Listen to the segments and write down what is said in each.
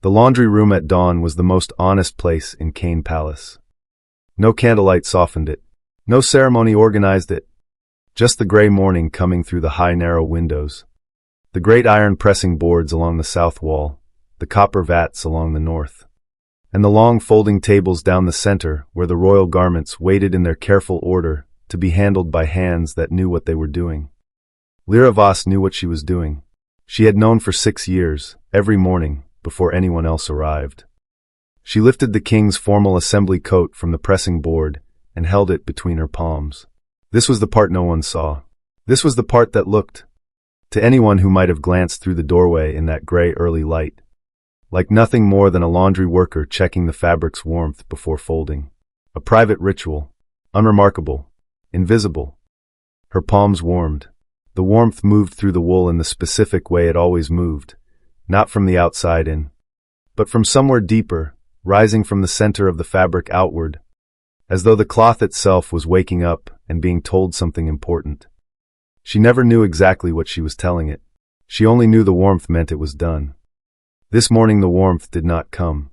The laundry room at dawn was the most honest place in Cayne Palace. No candlelight softened it. No ceremony organized it. Just the gray morning coming through the high narrow windows. The great iron pressing boards along the south wall, the copper vats along the north, and the long folding tables down the center where the royal garments waited in their careful order to be handled by hands that knew what they were doing. Lira Voss knew what she was doing. She had known for 6 years, every morning, before anyone else arrived. She lifted the king's formal assembly coat from the pressing board and held it between her palms. This was the part no one saw. This was the part that looked, to anyone who might have glanced through the doorway in that gray early light, like nothing more than a laundry worker checking the fabric's warmth before folding. A private ritual, unremarkable, invisible. Her palms warmed. The warmth moved through the wool in the specific way it always moved, not from the outside in, but from somewhere deeper, rising from the center of the fabric outward, as though the cloth itself was waking up and being told something important. She never knew exactly what she was telling it. She only knew the warmth meant it was done. This morning the warmth did not come.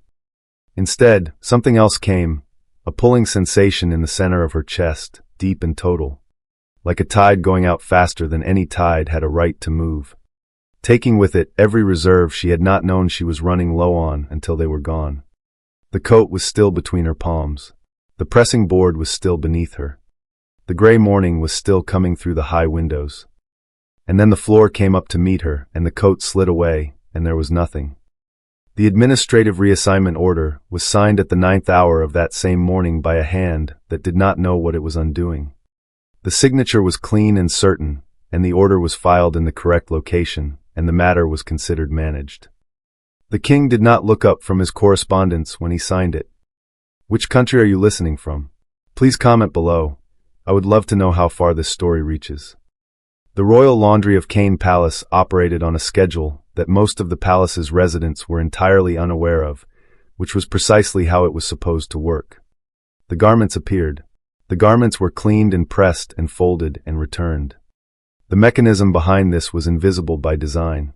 Instead, something else came, a pulling sensation in the center of her chest, deep and total, like a tide going out faster than any tide had a right to move, taking with it every reserve she had not known she was running low on until they were gone. The coat was still between her palms. The pressing board was still beneath her. The gray morning was still coming through the high windows. And then the floor came up to meet her, and the coat slid away, and there was nothing. The administrative reassignment order was signed at the 9th hour of that same morning by a hand that did not know what it was undoing. The signature was clean and certain, and the order was filed in the correct location, and the matter was considered managed. The king did not look up from his correspondence when he signed it. Which country are you listening from? Please comment below. I would love to know how far this story reaches. The royal laundry of Cayne Palace operated on a schedule that most of the palace's residents were entirely unaware of, which was precisely how it was supposed to work. The garments appeared. The garments were cleaned and pressed and folded and returned. The mechanism behind this was invisible by design,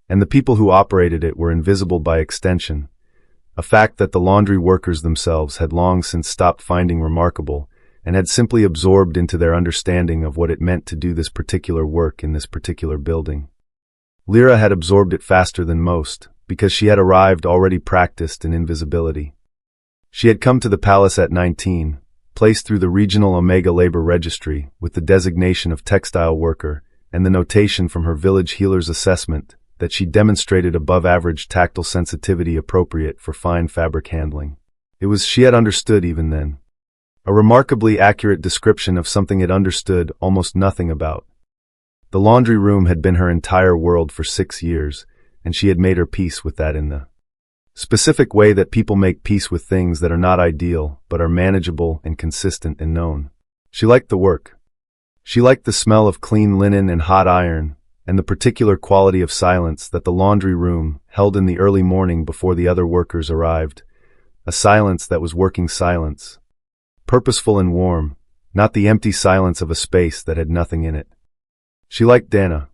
and the people who operated it were invisible by extension, a fact that the laundry workers themselves had long since stopped finding remarkable and had simply absorbed into their understanding of what it meant to do this particular work in this particular building. Lira had absorbed it faster than most, because she had arrived already practiced in invisibility. She had come to the palace at 19, placed through the regional Omega labor registry with the designation of textile worker and the notation from her village healer's assessment that she demonstrated above-average tactile sensitivity appropriate for fine fabric handling. She had understood even then. A remarkably accurate description of something it understood almost nothing about. The laundry room had been her entire world for 6 years, and she had made her peace with that in the specific way that people make peace with things that are not ideal, but are manageable and consistent and known. She liked the work. She liked the smell of clean linen and hot iron, and the particular quality of silence that the laundry room held in the early morning before the other workers arrived, a silence that was working silence, purposeful and warm, not the empty silence of a space that had nothing in it. She liked Dana.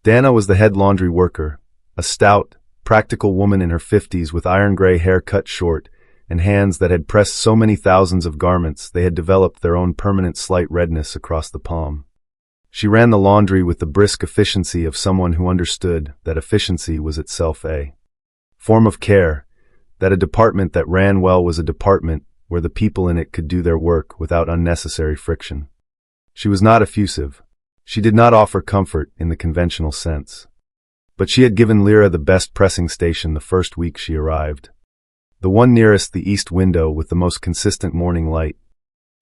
Dana was the head laundry worker, a stout, practical woman in her 50s with iron-gray hair cut short and hands that had pressed so many thousands of garments they had developed their own permanent slight redness across the palm. She ran the laundry with the brisk efficiency of someone who understood that efficiency was itself a form of care, that a department that ran well was a department where the people in it could do their work without unnecessary friction. She was not effusive. She did not offer comfort in the conventional sense. But she had given Lira the best pressing station the first week she arrived. The one nearest the east window with the most consistent morning light.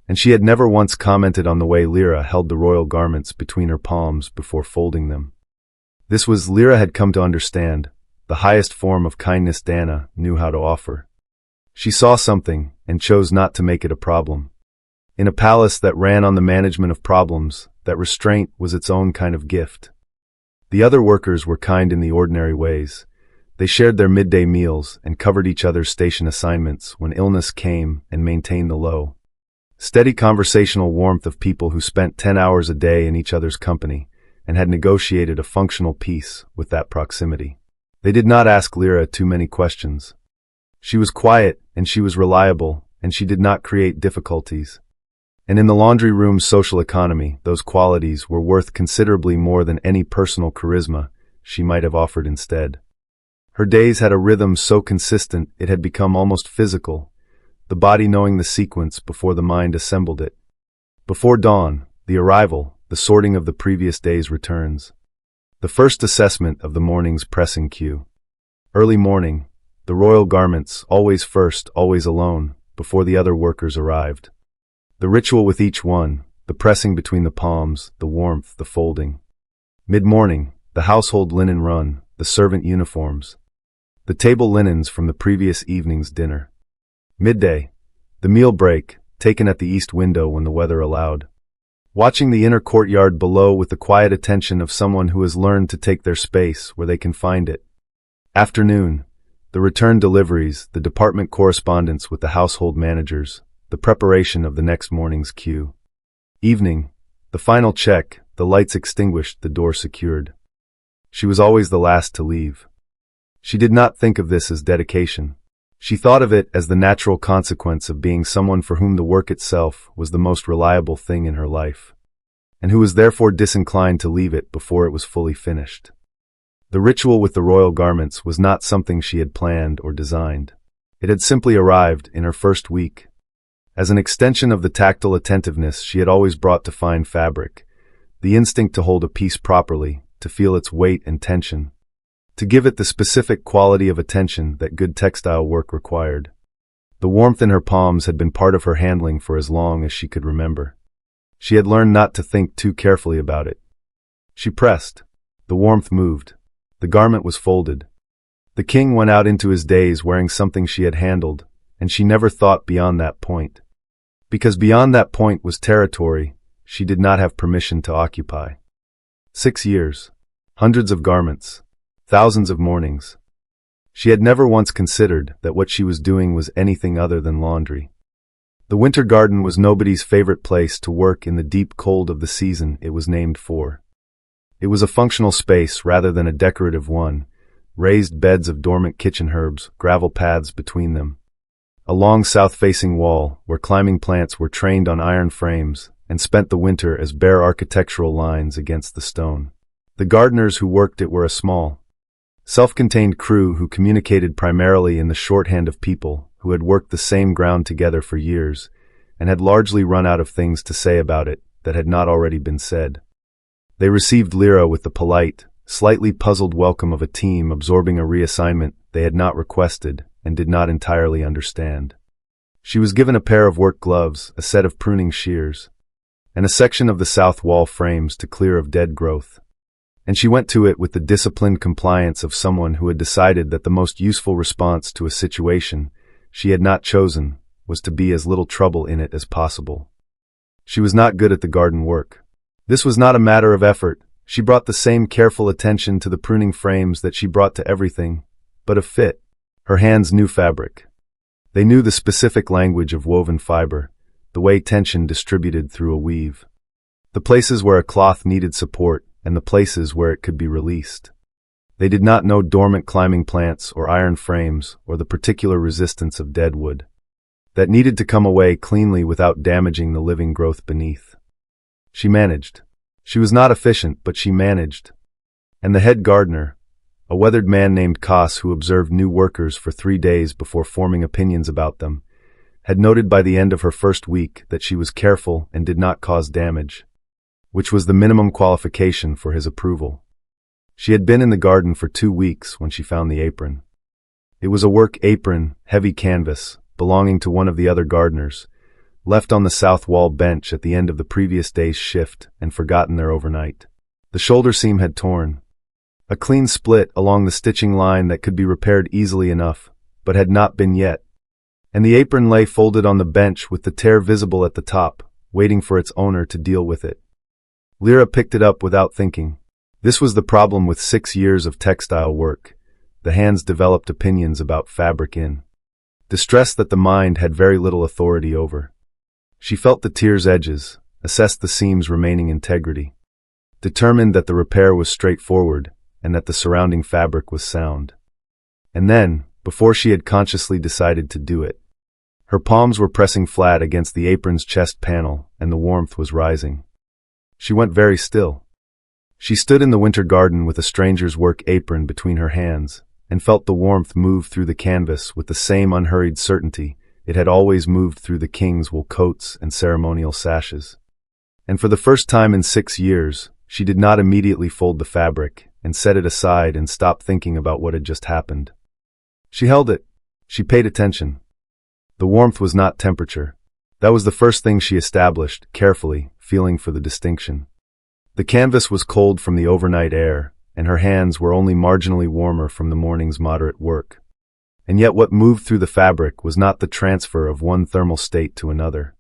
And she had never once commented on the way Lira held the royal garments between her palms before folding them. This was, Lira had come to understand, the highest form of kindness Dana knew how to offer. She saw something and chose not to make it a problem. In a palace that ran on the management of problems, that restraint was its own kind of gift. The other workers were kind in the ordinary ways. They shared their midday meals and covered each other's station assignments when illness came and maintained the low, steady conversational warmth of people who spent 10 hours a day in each other's company and had negotiated a functional peace with that proximity. They did not ask Lira too many questions. She was quiet, and she was reliable, and she did not create difficulties. And in the laundry room's social economy, those qualities were worth considerably more than any personal charisma she might have offered instead. Her days had a rhythm so consistent it had become almost physical, the body knowing the sequence before the mind assembled it. Before dawn, the arrival, the sorting of the previous day's returns. The first assessment of the morning's pressing queue. Early morning, the royal garments, always first, always alone, before the other workers arrived. The ritual with each one, the pressing between the palms, the warmth, the folding. Mid-morning, the household linen run, the servant uniforms. The table linens from the previous evening's dinner. Midday, the meal break, taken at the east window when the weather allowed. Watching the inner courtyard below with the quiet attention of someone who has learned to take their space where they can find it. Afternoon, the return deliveries, the department correspondence with the household managers, the preparation of the next morning's queue. Evening, the final check, the lights extinguished, the door secured. She was always the last to leave. She did not think of this as dedication. She thought of it as the natural consequence of being someone for whom the work itself was the most reliable thing in her life, and who was therefore disinclined to leave it before it was fully finished. The ritual with the royal garments was not something she had planned or designed. It had simply arrived in her first week. As an extension of the tactile attentiveness she had always brought to fine fabric, the instinct to hold a piece properly, to feel its weight and tension, to give it the specific quality of attention that good textile work required. The warmth in her palms had been part of her handling for as long as she could remember. She had learned not to think too carefully about it. She pressed. The warmth moved. The garment was folded. The king went out into his days wearing something she had handled, and she never thought beyond that point. Because beyond that point was territory she did not have permission to occupy. 6 years. Hundreds of garments. Thousands of mornings. She had never once considered that what she was doing was anything other than laundry. The winter garden was nobody's favorite place to work in the deep cold of the season it was named for. It was a functional space rather than a decorative one, raised beds of dormant kitchen herbs, gravel paths between them. A long south-facing wall where climbing plants were trained on iron frames and spent the winter as bare architectural lines against the stone. The gardeners who worked it were a small, self-contained crew who communicated primarily in the shorthand of people who had worked the same ground together for years and had largely run out of things to say about it that had not already been said. They received Lira with the polite, slightly puzzled welcome of a team absorbing a reassignment they had not requested and did not entirely understand. She was given a pair of work gloves, a set of pruning shears, and a section of the south wall frames to clear of dead growth. And she went to it with the disciplined compliance of someone who had decided that the most useful response to a situation she had not chosen was to be as little trouble in it as possible. She was not good at the garden work. This was not a matter of effort. She brought the same careful attention to the pruning frames that she brought to everything, but of fit. Her hands knew fabric. They knew the specific language of woven fiber, the way tension distributed through a weave. The places where a cloth needed support and the places where it could be released. They did not know dormant climbing plants or iron frames or the particular resistance of dead wood that needed to come away cleanly without damaging the living growth beneath. She managed. She was not efficient, but she managed. And the head gardener, a weathered man named Koss who observed new workers for 3 days before forming opinions about them, had noted by the end of her first week that she was careful and did not cause damage, which was the minimum qualification for his approval. She had been in the garden for 2 weeks when she found the apron. It was a work apron, heavy canvas, belonging to one of the other gardeners, left on the south wall bench at the end of the previous day's shift and forgotten there overnight. The shoulder seam had torn. A clean split along the stitching line that could be repaired easily enough, but had not been yet. And the apron lay folded on the bench with the tear visible at the top, waiting for its owner to deal with it. Lira picked it up without thinking. This was the problem with 6 years of textile work. The hands developed opinions about fabric in distress that the mind had very little authority over. She felt the tear's edges, assessed the seam's remaining integrity, determined that the repair was straightforward and that the surrounding fabric was sound. And then, before she had consciously decided to do it, her palms were pressing flat against the apron's chest panel, and the warmth was rising. She went very still. She stood in the winter garden with a stranger's work apron between her hands, and felt the warmth move through the canvas with the same unhurried certainty it had always moved through the king's wool coats and ceremonial sashes. And for the first time in 6 years, she did not immediately fold the fabric and set it aside and stop thinking about what had just happened. She held it. She paid attention. The warmth was not temperature. That was the first thing she established, carefully, feeling for the distinction. The canvas was cold from the overnight air, and her hands were only marginally warmer from the morning's moderate work. And yet what moved through the fabric was not the transfer of one thermal state to another.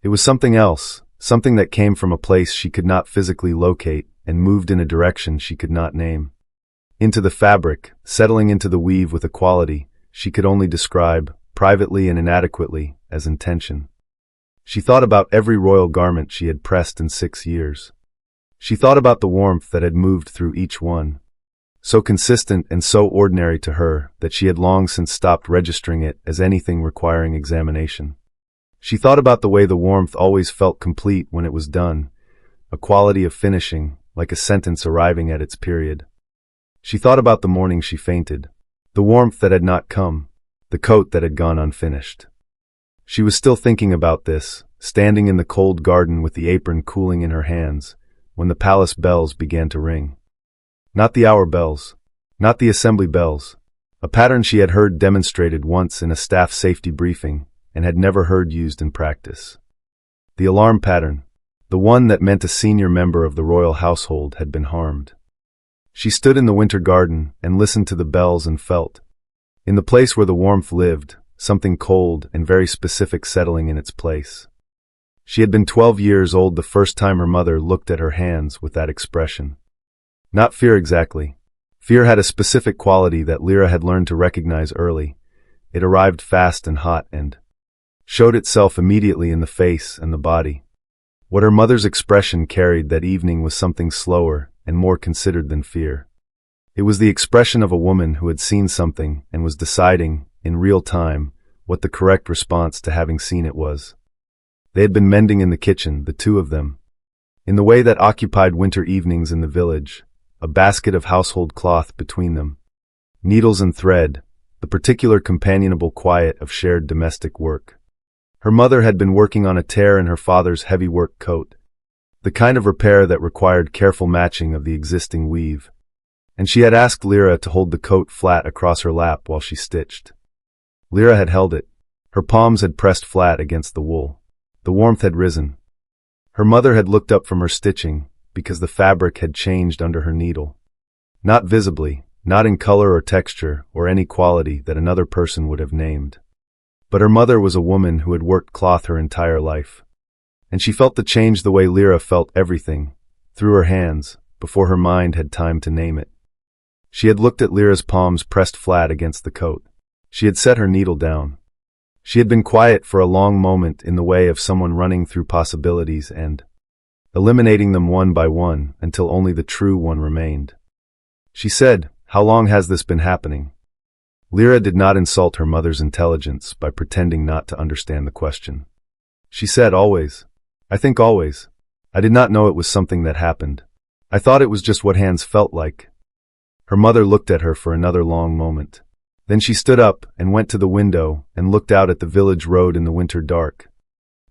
It was something else, something that came from a place she could not physically locate and moved in a direction she could not name. Into the fabric, settling into the weave with a quality she could only describe, privately and inadequately, as intention. She thought about every royal garment she had pressed in 6 years. She thought about the warmth that had moved through each one, so consistent and so ordinary to her that she had long since stopped registering it as anything requiring examination. She thought about the way the warmth always felt complete when it was done, a quality of finishing, like a sentence arriving at its period. She thought about the morning she fainted, the warmth that had not come, the coat that had gone unfinished. She was still thinking about this, standing in the cold garden with the apron cooling in her hands, when the palace bells began to ring. Not the hour bells, not the assembly bells, a pattern she had heard demonstrated once in a staff safety briefing and had never heard used in practice. The alarm pattern, the one that meant a senior member of the royal household had been harmed. She stood in the winter garden and listened to the bells and felt, in the place where the warmth lived, something cold and very specific settling in its place. She had been 12 years old the first time her mother looked at her hands with that expression. Not fear exactly. Fear had a specific quality that Lira had learned to recognize early. It arrived fast and hot and showed itself immediately in the face and the body. What her mother's expression carried that evening was something slower and more considered than fear. It was the expression of a woman who had seen something and was deciding, in real time, what the correct response to having seen it was. They had been mending in the kitchen, the two of them, in the way that occupied winter evenings in the village, a basket of household cloth between them, needles and thread, the particular companionable quiet of shared domestic work. Her mother had been working on a tear in her father's heavy work coat, the kind of repair that required careful matching of the existing weave, and she had asked Lira to hold the coat flat across her lap while she stitched. Lira had held it. Her palms had pressed flat against the wool. The warmth had risen. Her mother had looked up from her stitching, because the fabric had changed under her needle. Not visibly, not in color or texture or any quality that another person would have named. But her mother was a woman who had worked cloth her entire life. And she felt the change the way Lira felt everything, through her hands, before her mind had time to name it. She had looked at Lira's palms pressed flat against the coat. She had set her needle down. She had been quiet for a long moment in the way of someone running through possibilities and eliminating them one by one until only the true one remained. She said, "How long has this been happening?" Lira did not insult her mother's intelligence by pretending not to understand the question. She said, "Always. I think always. I did not know it was something that happened. I thought it was just what hands felt like." Her mother looked at her for another long moment. Then she stood up and went to the window and looked out at the village road in the winter dark.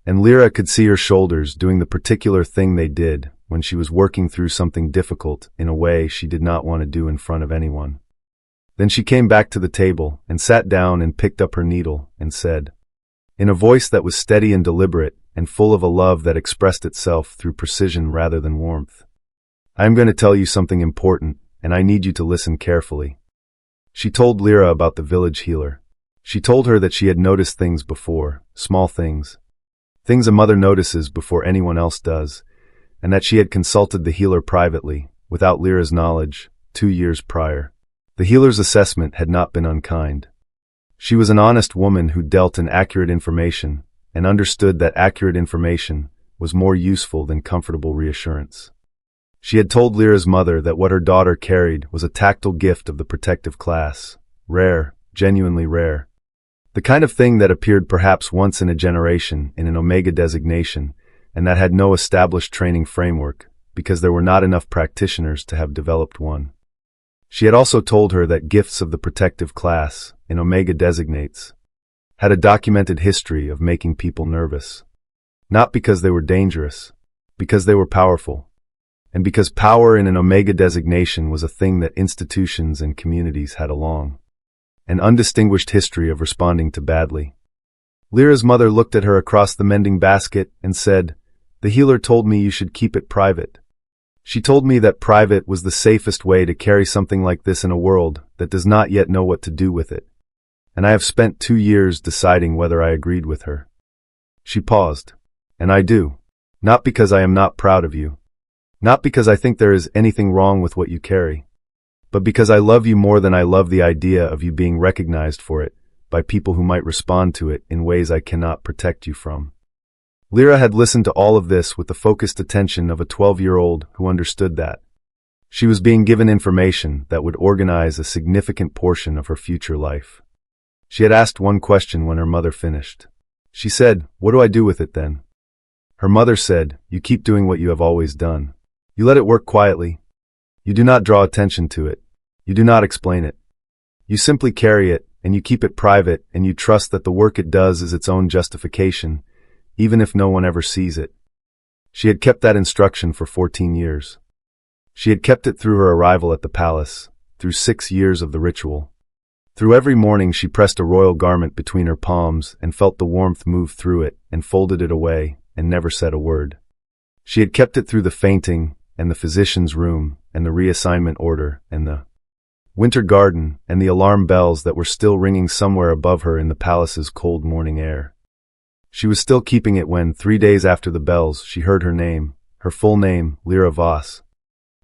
And Lira could see her shoulders doing the particular thing they did when she was working through something difficult in a way she did not want to do in front of anyone. Then she came back to the table and sat down and picked up her needle and said, in a voice that was steady and deliberate and full of a love that expressed itself through precision rather than warmth, "I am going to tell you something important, and I need you to listen carefully." She told Lira about the village healer. She told her that she had noticed things before, small things a mother notices before anyone else does, and that she had consulted the healer privately, without Lira's knowledge, 2 years prior. The healer's assessment had not been unkind. She was an honest woman who dealt in accurate information, and understood that accurate information was more useful than comfortable reassurance. She had told Lira's mother that what her daughter carried was a tactile gift of the protective class, rare, genuinely rare. The kind of thing that appeared perhaps once in a generation in an Omega designation, and that had no established training framework, because there were not enough practitioners to have developed one. She had also told her that gifts of the protective class, in Omega designates, had a documented history of making people nervous. Not because they were dangerous, because they were powerful. And because power in an Omega designation was a thing that institutions and communities had a long and undistinguished history of responding to badly. Lyra's mother looked at her across the mending basket and said, "The healer told me you should keep it private. She told me that private was the safest way to carry something like this in a world that does not yet know what to do with it. And I have spent 2 years deciding whether I agreed with her." She paused. "And I do. Not because I am not proud of you. Not because I think there is anything wrong with what you carry. But because I love you more than I love the idea of you being recognized for it by people who might respond to it in ways I cannot protect you from." Lyra had listened to all of this with the focused attention of a 12-year-old who understood that she was being given information that would organize a significant portion of her future life. She had asked one question when her mother finished. She said, "What do I do with it then?" Her mother said, "You keep doing what you have always done. You let it work quietly. You do not draw attention to it. You do not explain it. You simply carry it, and you keep it private, and you trust that the work it does is its own justification, even if no one ever sees it." She had kept that instruction for 14 years. She had kept it through her arrival at the palace, through 6 years of the ritual. Through every morning she pressed a royal garment between her palms and felt the warmth move through it and folded it away and never said a word. She had kept it through the fainting and the physician's room and the reassignment order and the winter garden and the alarm bells that were still ringing somewhere above her in the palace's cold morning air. She was still keeping it when, 3 days after the bells, she heard her name, her full name, Lira Voss,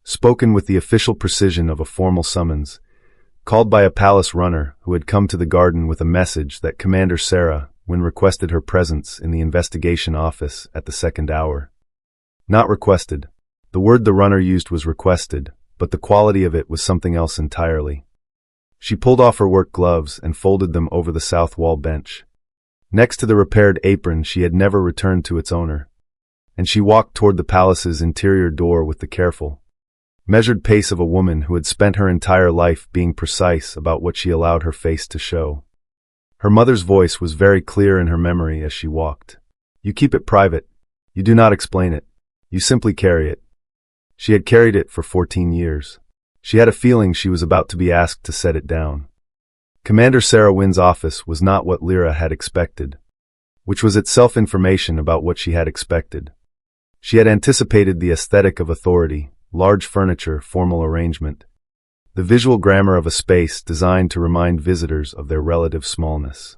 spoken with the official precision of a formal summons, called by a palace runner who had come to the garden with a message that Commander Sarah, when requested her presence in the investigation office at the second hour. Not requested. The word the runner used was requested, but the quality of it was something else entirely. She pulled off her work gloves and folded them over the south wall bench. Next to the repaired apron she had never returned to its owner, and she walked toward the palace's interior door with the careful, measured pace of a woman who had spent her entire life being precise about what she allowed her face to show. Her mother's voice was very clear in her memory as she walked. "You keep it private. You do not explain it. You simply carry it." She had carried it for 14 years. She had a feeling she was about to be asked to set it down. Commander Sarah Wynn's office was not what Lyra had expected, which was itself information about what she had expected. She had anticipated the aesthetic of authority, large furniture, formal arrangement, the visual grammar of a space designed to remind visitors of their relative smallness.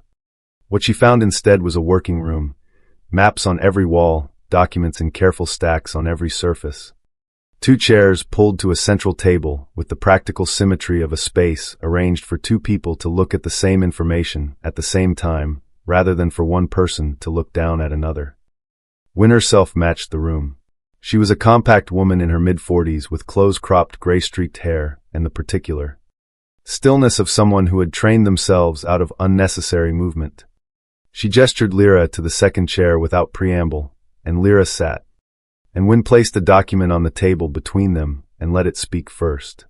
What she found instead was a working room, maps on every wall, documents in careful stacks on every surface. 2 chairs pulled to a central table with the practical symmetry of a space arranged for 2 people to look at the same information at the same time, rather than for one person to look down at another. Wynn herself matched the room. She was a compact woman in her mid-40s with close-cropped gray-streaked hair and the particular stillness of someone who had trained themselves out of unnecessary movement. She gestured Lyra to the second chair without preamble, and Lyra sat. And Wynn placed a document on the table between them and let it speak first.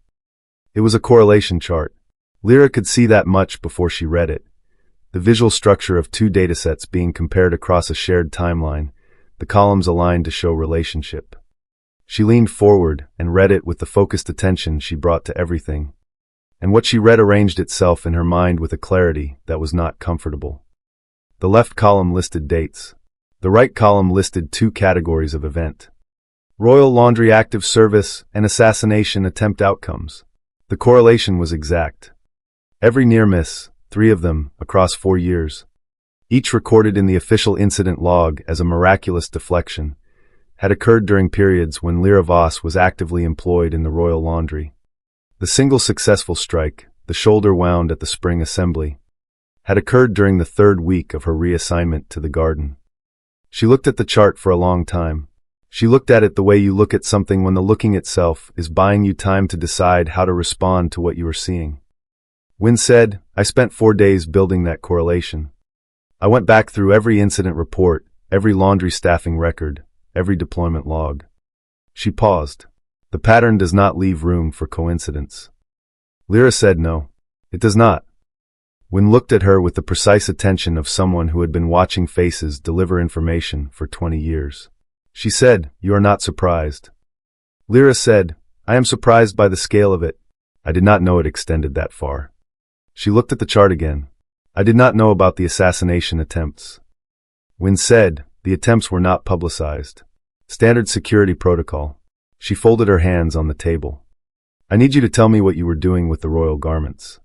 It was a correlation chart. Lyra could see that much before she read it. The visual structure of 2 datasets being compared across a shared timeline, the columns aligned to show relationship. She leaned forward and read it with the focused attention she brought to everything. And what she read arranged itself in her mind with a clarity that was not comfortable. The left column listed dates. The right column listed 2 categories of event: Royal Laundry active service and assassination attempt outcomes. The correlation was exact. Every near miss, 3 of them, across 4 years, each recorded in the official incident log as a miraculous deflection, had occurred during periods when Lira Voss was actively employed in the Royal Laundry. The single successful strike, the shoulder wound at the spring assembly, had occurred during the 3rd week of her reassignment to the garden. She looked at the chart for a long time. She looked at it the way you look at something when the looking itself is buying you time to decide how to respond to what you are seeing. Wynne said, I spent 4 days building that correlation. I went back through every incident report, every laundry staffing record, every deployment log. She paused. The pattern does not leave room for coincidence. Lira said no. It does not. Wynne looked at her with the precise attention of someone who had been watching faces deliver information for 20 years. She said, You are not surprised. Lira said, I am surprised by the scale of it. I did not know it extended that far. She looked at the chart again. I did not know about the assassination attempts. Wynne said, the attempts were not publicized. Standard security protocol. She folded her hands on the table. I need you to tell me what you were doing with the royal garments.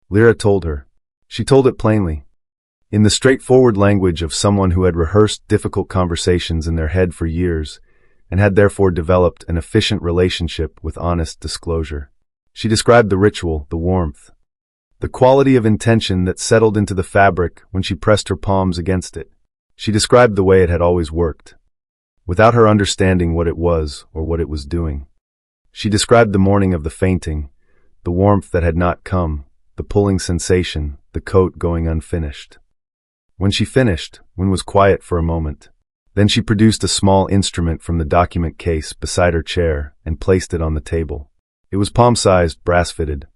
Lira told her. She told it plainly, in the straightforward language of someone who had rehearsed difficult conversations in their head for years and had therefore developed an efficient relationship with honest disclosure. She described the ritual, the warmth, the quality of intention that settled into the fabric when she pressed her palms against it. She described the way it had always worked, without her understanding what it was or what it was doing. She described the morning of the fainting, the warmth that had not come, the pulling sensation, the coat going unfinished. When she finished, Wynne was quiet for a moment. Then she produced a small instrument from the document case beside her chair and placed it on the table. It was palm-sized, brass-fitted,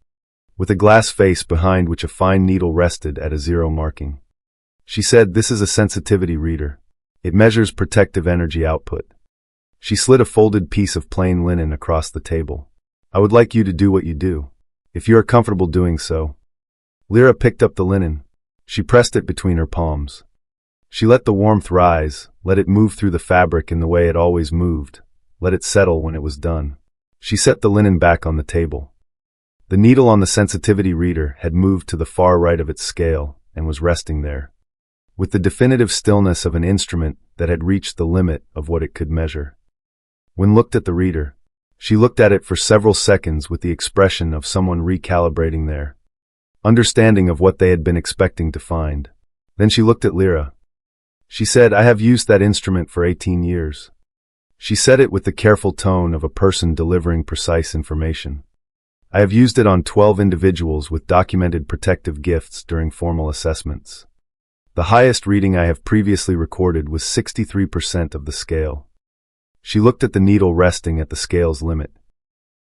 with a glass face behind which a fine needle rested at a 0 marking. She said, This is a sensitivity reader. It measures protective energy output. She slid a folded piece of plain linen across the table. I would like you to do what you do, if you are comfortable doing so. Lira picked up the linen. She pressed it between her palms. She let the warmth rise, let it move through the fabric in the way it always moved, let it settle when it was done. She set the linen back on the table. The needle on the sensitivity reader had moved to the far right of its scale and was resting there, with the definitive stillness of an instrument that had reached the limit of what it could measure. Wynne looked at the reader. She looked at it for several seconds with the expression of someone recalibrating their understanding of what they had been expecting to find. Then she looked at Lira. She said, I have used that instrument for 18 years. She said it with the careful tone of a person delivering precise information. I have used it on 12 individuals with documented protective gifts during formal assessments. The highest reading I have previously recorded was 63% of the scale. She looked at the needle resting at the scale's limit.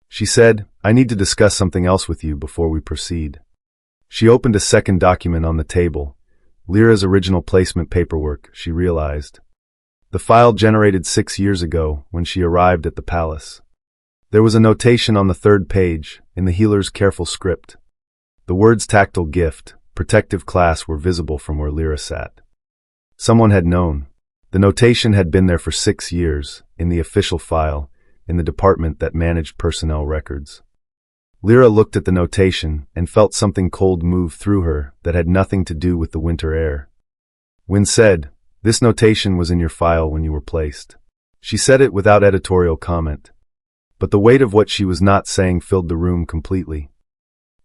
She said, I need to discuss something else with you before we proceed. She opened a second document on the table, Lira's original placement paperwork, she realized. The file generated 6 years ago when she arrived at the palace. There was a notation on the 3rd page, in the healer's careful script. The words tactile gift, protective class were visible from where Lira sat. Someone had known. The notation had been there for 6 years, in the official file, in the department that managed personnel records. Lira looked at the notation and felt something cold move through her that had nothing to do with the winter air. Wynne said, This notation was in your file when you were placed. She said it without editorial comment. But the weight of what she was not saying filled the room completely.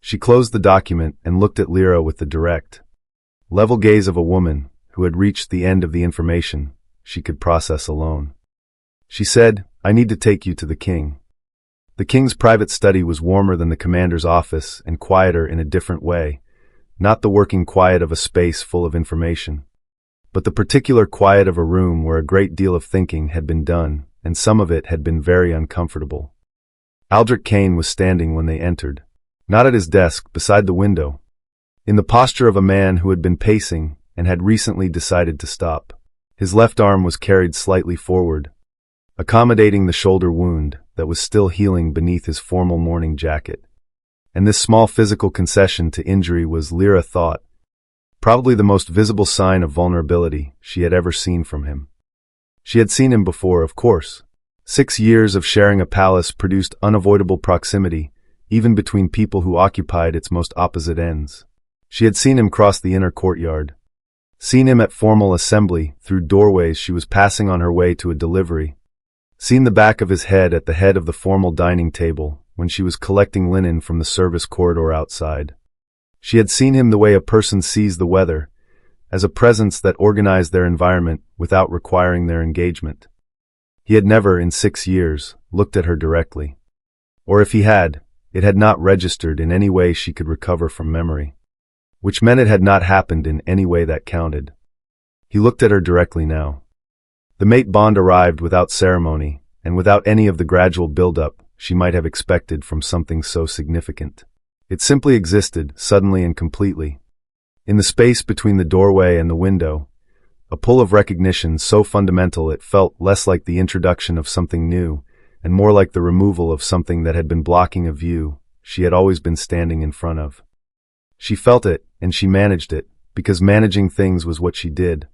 She closed the document and looked at Lira with the direct, level gaze of a woman who had reached the end of the information she could process alone. She said, I need to take you to the king. The king's private study was warmer than the commander's office and quieter in a different way, not the working quiet of a space full of information, but the particular quiet of a room where a great deal of thinking had been done, and some of it had been very uncomfortable. Aldrich Cayne was standing when they entered, not at his desk, beside the window, in the posture of a man who had been pacing and had recently decided to stop. His left arm was carried slightly forward, accommodating the shoulder wound that was still healing beneath his formal morning jacket. And this small physical concession to injury was, Lira thought, probably the most visible sign of vulnerability she had ever seen from him. She had seen him before, of course. 6 years of sharing a palace produced unavoidable proximity, even between people who occupied its most opposite ends. She had seen him cross the inner courtyard, seen him at formal assembly through doorways she was passing on her way to a delivery, seen the back of his head at the head of the formal dining table when she was collecting linen from the service corridor outside. She had seen him the way a person sees the weather, as a presence that organized their environment without requiring their engagement. He had never, in 6 years, looked at her directly. Or if he had, It had not registered in any way she could recover from memory, which meant it had not happened in any way that counted. He looked at her directly now. The mate bond arrived without ceremony, and without any of the gradual build-up she might have expected from something so significant. It simply existed, suddenly and completely. In the space between the doorway and the window, a pull of recognition so fundamental it felt less like the introduction of something new, and more like the removal of something that had been blocking a view she had always been standing in front of. She felt it, and she managed it, because managing things was what she did.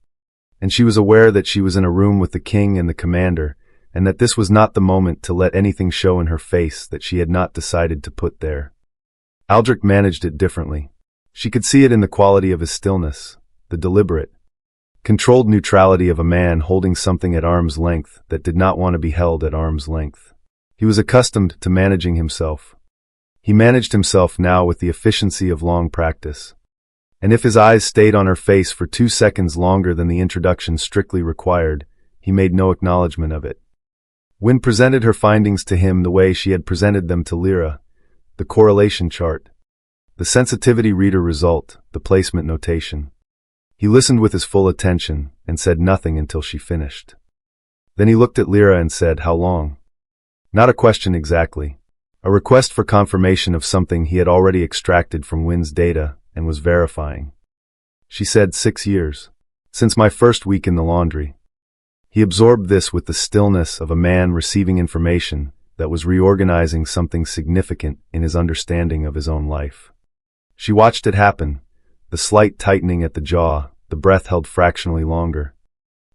And she was aware that she was in a room with the king and the commander, and that this was not the moment to let anything show in her face that she had not decided to put there. Aldrich managed it differently. She could see it in the quality of his stillness, the deliberate, controlled neutrality of a man holding something at arm's length that did not want to be held at arm's length. He was accustomed to managing himself. He managed himself now with the efficiency of long practice. And if his eyes stayed on her face for 2 seconds longer than the introduction strictly required, he made no acknowledgement of it. Wynne presented her findings to him the way she had presented them to Lira, the correlation chart, the sensitivity reader result, the placement notation. He listened with his full attention and said nothing until she finished. Then he looked at Lira and said, "How long?" Not a question exactly. A request for confirmation of something he had already extracted from Wynne's data and was verifying. She said, 6 years. Since my first week in the laundry. He absorbed this with the stillness of a man receiving information that was reorganizing something significant in his understanding of his own life. She watched it happen, the slight tightening at the jaw, the breath held fractionally longer,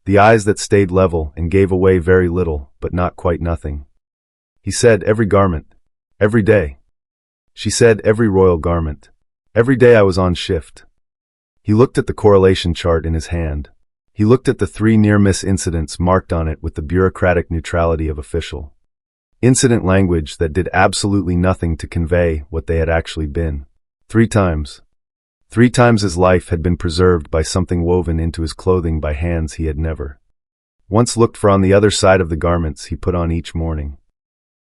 the eyes that stayed level and gave away very little, but not quite nothing. He said, "Every garment. Every day." She said, "Every royal garment. Every day I was on shift." He looked at the correlation chart in his hand. He looked at the 3 near-miss incidents marked on it with the bureaucratic neutrality of official. Incident language that did absolutely nothing to convey what they had actually been. 3 times. 3 times his life had been preserved by something woven into his clothing by hands he had never once looked for on the other side of the garments he put on each morning.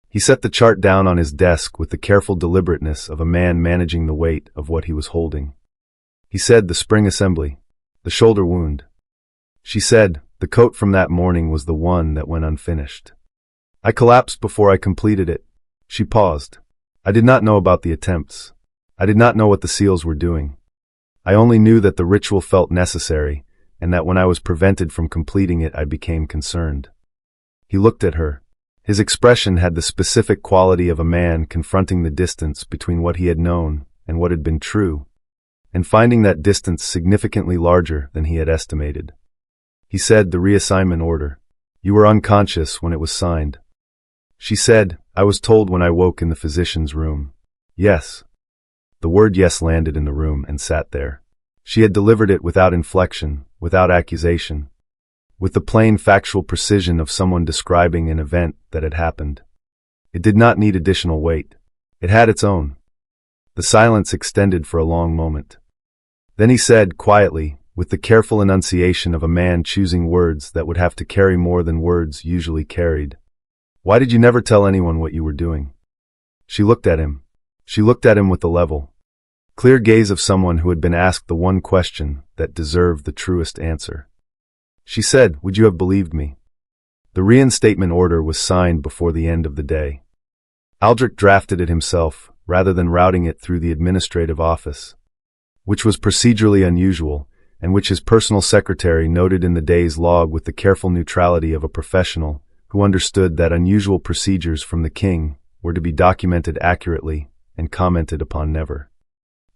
He set the chart down on his desk with the careful deliberateness of a man managing the weight of what he was holding. He said, "The spring assembly. The shoulder wound." She said, "The coat from that morning was the one that went unfinished. I collapsed before I completed it." She paused. "I did not know about the attempts. I did not know what the SEALs were doing. I only knew that the ritual felt necessary, and that when I was prevented from completing it I became concerned." He looked at her. His expression had the specific quality of a man confronting the distance between what he had known and what had been true, and finding that distance significantly larger than he had estimated. He said, "The reassignment order. You were unconscious when it was signed." She said, "I was told when I woke in the physician's room." "Yes." The word yes landed in the room and sat there. She had delivered it without inflection, without accusation, with the plain factual precision of someone describing an event that had happened. It did not need additional weight. It had its own. The silence extended for a long moment. Then he said, quietly, with the careful enunciation of a man choosing words that would have to carry more than words usually carried, "Why did you never tell anyone what you were doing?" She looked at him. She looked at him with the level, clear gaze of someone who had been asked the one question that deserved the truest answer. She said, "Would you have believed me?" The reinstatement order was signed before the end of the day. Aldrich drafted it himself, rather than routing it through the administrative office, which was procedurally unusual, and which his personal secretary noted in the day's log with the careful neutrality of a professional who understood that unusual procedures from the king were to be documented accurately and commented upon never.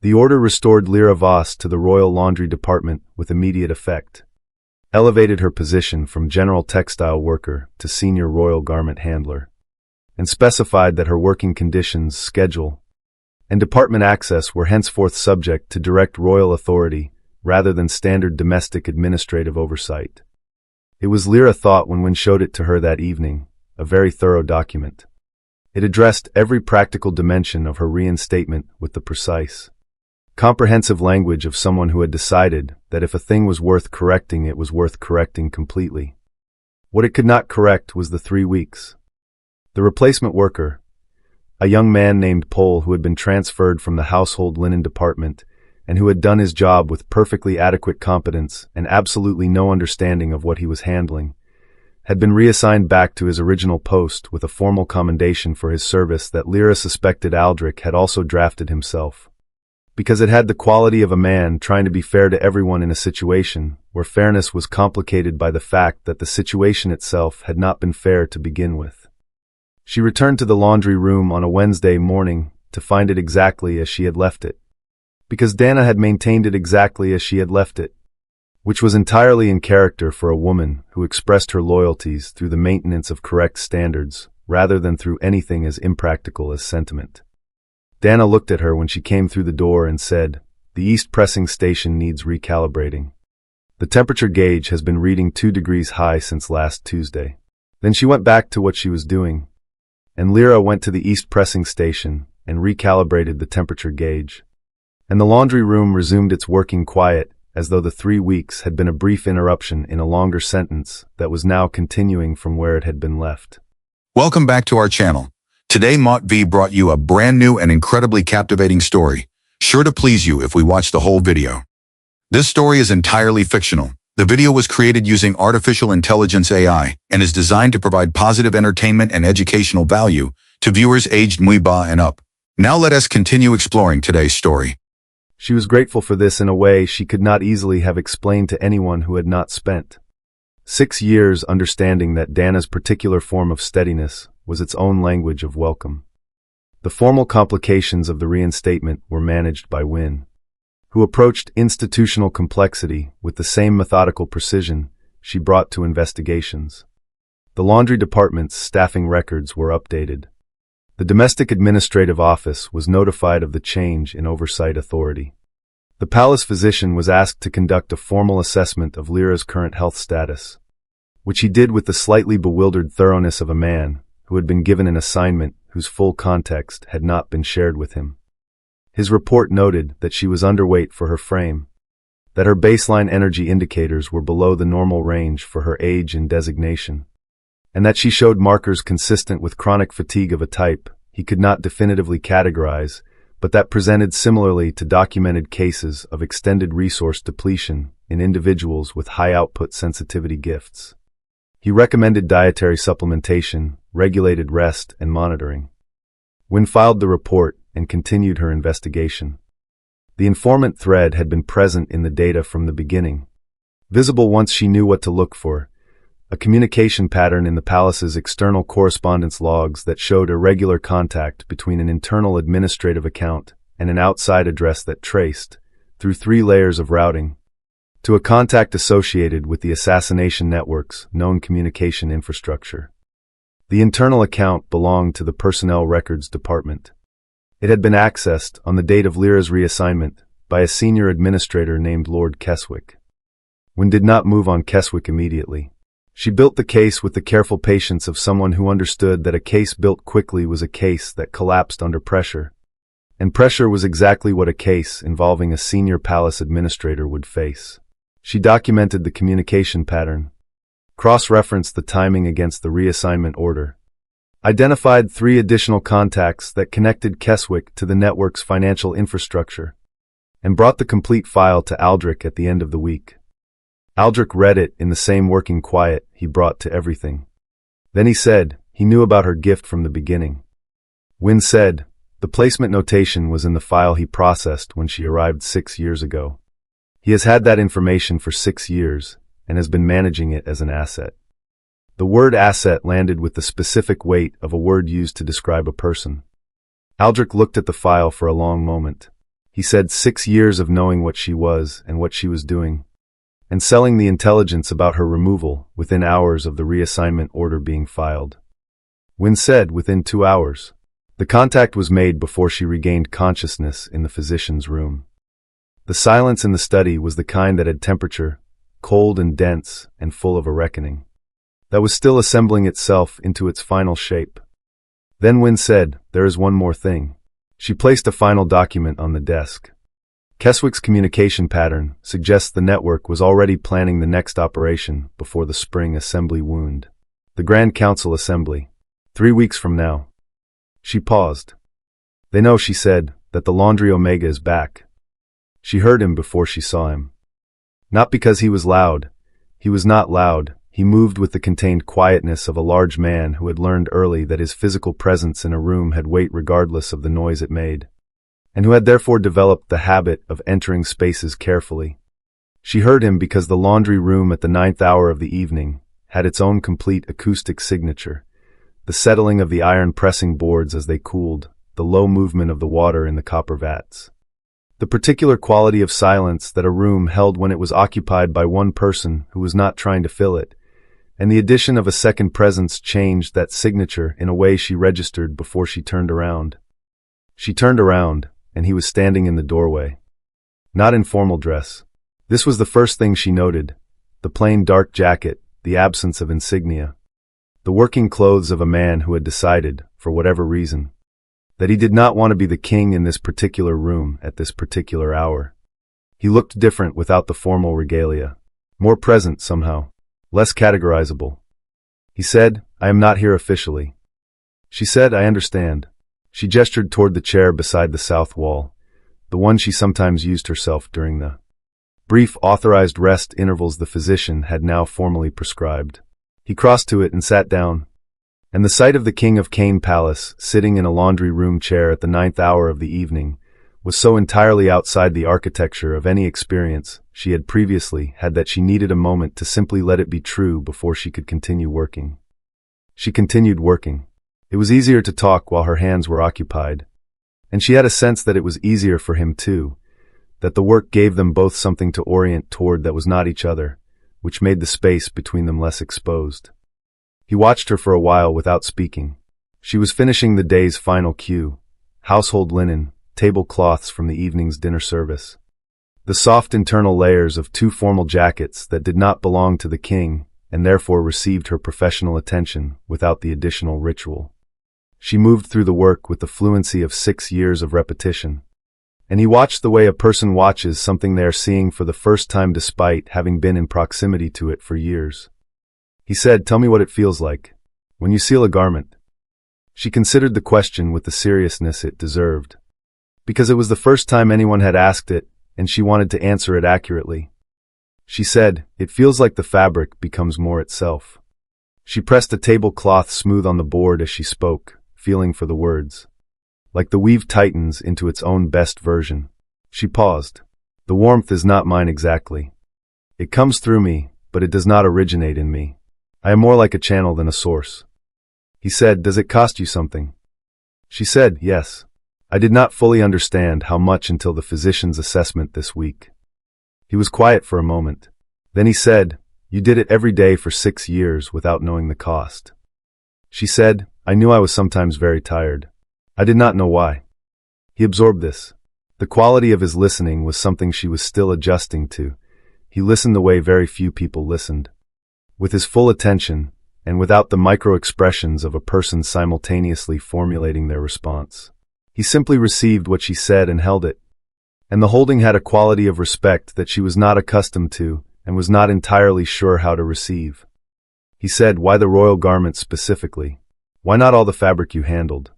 The order restored Lira Voss to the Royal Laundry Department with immediate effect, elevated her position from general textile worker to senior royal garment handler, and specified that her working conditions, schedule, and department access were henceforth subject to direct royal authority rather than standard domestic administrative oversight. It was, Lira thought when Wynne showed it to her that evening, a very thorough document. It addressed every practical dimension of her reinstatement with the precise, comprehensive language of someone who had decided that if a thing was worth correcting, it was worth correcting completely. What it could not correct was the 3 weeks. The replacement worker, a young man named Pole who had been transferred from the household linen department and who had done his job with perfectly adequate competence and absolutely no understanding of what he was handling, had been reassigned back to his original post with a formal commendation for his service that Lira suspected Aldrich had also drafted himself, because it had the quality of a man trying to be fair to everyone in a situation where fairness was complicated by the fact that the situation itself had not been fair to begin with. She returned to the laundry room on a Wednesday morning to find it exactly as she had left it, because Dana had maintained it exactly as she had left it, which was entirely in character for a woman who expressed her loyalties through the maintenance of correct standards rather than through anything as impractical as sentiment. Dana looked at her when she came through the door and said, "The east pressing station needs recalibrating. The temperature gauge has been reading 2 degrees high since last Tuesday." Then she went back to what she was doing, and Lira went to the east pressing station and recalibrated the temperature gauge. And the laundry room resumed its working quiet, as though the 3 weeks had been a brief interruption in a longer sentence that was now continuing from where it had been left. Welcome back to our channel. Today Mott V brought you a brand new and incredibly captivating story, sure to please you if we watch the whole video. This story is entirely fictional. The video was created using artificial intelligence AI and is designed to provide positive entertainment and educational value to viewers aged Muiba and up. Now let us continue exploring today's story. She was grateful for this in a way she could not easily have explained to anyone who had not spent 6 years understanding that Dana's particular form of steadiness was its own language of welcome. The formal complications of the reinstatement were managed by Wynne, who approached institutional complexity with the same methodical precision she brought to investigations. The laundry department's staffing records were updated. The domestic administrative office was notified of the change in oversight authority. The palace physician was asked to conduct a formal assessment of Lira's current health status, which he did with the slightly bewildered thoroughness of a man who had been given an assignment whose full context had not been shared with him. His report noted that she was underweight for her frame, that her baseline energy indicators were below the normal range for her age and designation, and that she showed markers consistent with chronic fatigue of a type he could not definitively categorize, but that presented similarly to documented cases of extended resource depletion in individuals with high output sensitivity gifts. He recommended dietary supplementation, regulated rest, and monitoring. Wynne filed the report and continued her investigation. The informant thread had been present in the data from the beginning, visible once she knew what to look for, a communication pattern in the palace's external correspondence logs that showed irregular contact between an internal administrative account and an outside address that traced, through 3 layers of routing, to a contact associated with the assassination network's known communication infrastructure. The internal account belonged to the Personnel Records Department. It had been accessed on the date of Lira's reassignment by a senior administrator named Lord Keswick. Wynne did not move on Keswick immediately. She built the case with the careful patience of someone who understood that a case built quickly was a case that collapsed under pressure, and pressure was exactly what a case involving a senior palace administrator would face. She documented the communication pattern, cross-referenced the timing against the reassignment order, identified 3 additional contacts that connected Keswick to the network's financial infrastructure, and brought the complete file to Aldrich at the end of the week. Aldrich read it in the same working quiet he brought to everything. Then he said he knew about her gift from the beginning. Wynne said the placement notation was in the file he processed when she arrived 6 years ago. He has had that information for 6 years and has been managing it as an asset. The word asset landed with the specific weight of a word used to describe a person. Aldrich looked at the file for a long moment. He said 6 years of knowing what she was and what she was doing, and selling the intelligence about her removal within hours of the reassignment order being filed. Wynne said within 2 hours. The contact was made before she regained consciousness in the physician's room. The silence in the study was the kind that had temperature, cold and dense and full of a reckoning, that was still assembling itself into its final shape. Then Wynne said, "There is one more thing." She placed a final document on the desk. Keswick's communication pattern suggests the network was already planning the next operation before the spring assembly wound. The Grand Council Assembly. 3 weeks from now. She paused. They know, she said, that the laundry Omega is back. She heard him before she saw him. Not because he was loud. He was not loud. He moved with the contained quietness of a large man who had learned early that his physical presence in a room had weight regardless of the noise it made, and who had therefore developed the habit of entering spaces carefully. She heard him because the laundry room at the 9th hour of the evening had its own complete acoustic signature, the settling of the iron pressing boards as they cooled, the low movement of the water in the copper vats. The particular quality of silence that a room held when it was occupied by one person who was not trying to fill it, and the addition of a second presence changed that signature in a way she registered before she turned around. She turned around, and he was standing in the doorway. Not in formal dress. This was the first thing she noted: the plain dark jacket, the absence of insignia. The working clothes of a man who had decided, for whatever reason, that he did not want to be the king in this particular room at this particular hour. He looked different without the formal regalia. More present somehow. Less categorizable. He said, "I am not here officially." She said, "I understand." She gestured toward the chair beside the south wall, the one she sometimes used herself during the brief authorized rest intervals the physician had now formally prescribed. He crossed to it and sat down, and the sight of the king of Cayne Palace sitting in a laundry room chair at the 9th hour of the evening was so entirely outside the architecture of any experience she had previously had that she needed a moment to simply let it be true before she could continue working. She continued working. It was easier to talk while her hands were occupied, and she had a sense that it was easier for him too, that the work gave them both something to orient toward that was not each other, which made the space between them less exposed. He watched her for a while without speaking. She was finishing the day's final cue: household linen, tablecloths from the evening's dinner service. The soft internal layers of 2 formal jackets that did not belong to the king and therefore received her professional attention without the additional ritual. She moved through the work with the fluency of 6 years of repetition, and he watched the way a person watches something they are seeing for the first time despite having been in proximity to it for years. He said, "Tell me what it feels like when you seal a garment." She considered the question with the seriousness it deserved, because it was the first time anyone had asked it, and she wanted to answer it accurately. She said, "It feels like the fabric becomes more itself." She pressed a tablecloth smooth on the board as she spoke, feeling for the words. Like the weave tightens into its own best version. She paused. "The warmth is not mine exactly. It comes through me, but it does not originate in me. I am more like a channel than a source." He said, "Does it cost you something?" She said, "Yes. I did not fully understand how much until the physician's assessment this week." He was quiet for a moment. Then he said, "You did it every day for 6 years without knowing the cost." She said, "I knew I was sometimes very tired. I did not know why." He absorbed this. The quality of his listening was something she was still adjusting to. He listened the way very few people listened. With his full attention, and without the micro-expressions of a person simultaneously formulating their response. He simply received what she said and held it. And the holding had a quality of respect that she was not accustomed to and was not entirely sure how to receive. He said, "Why the royal garment specifically? Why not all the fabric you handled?"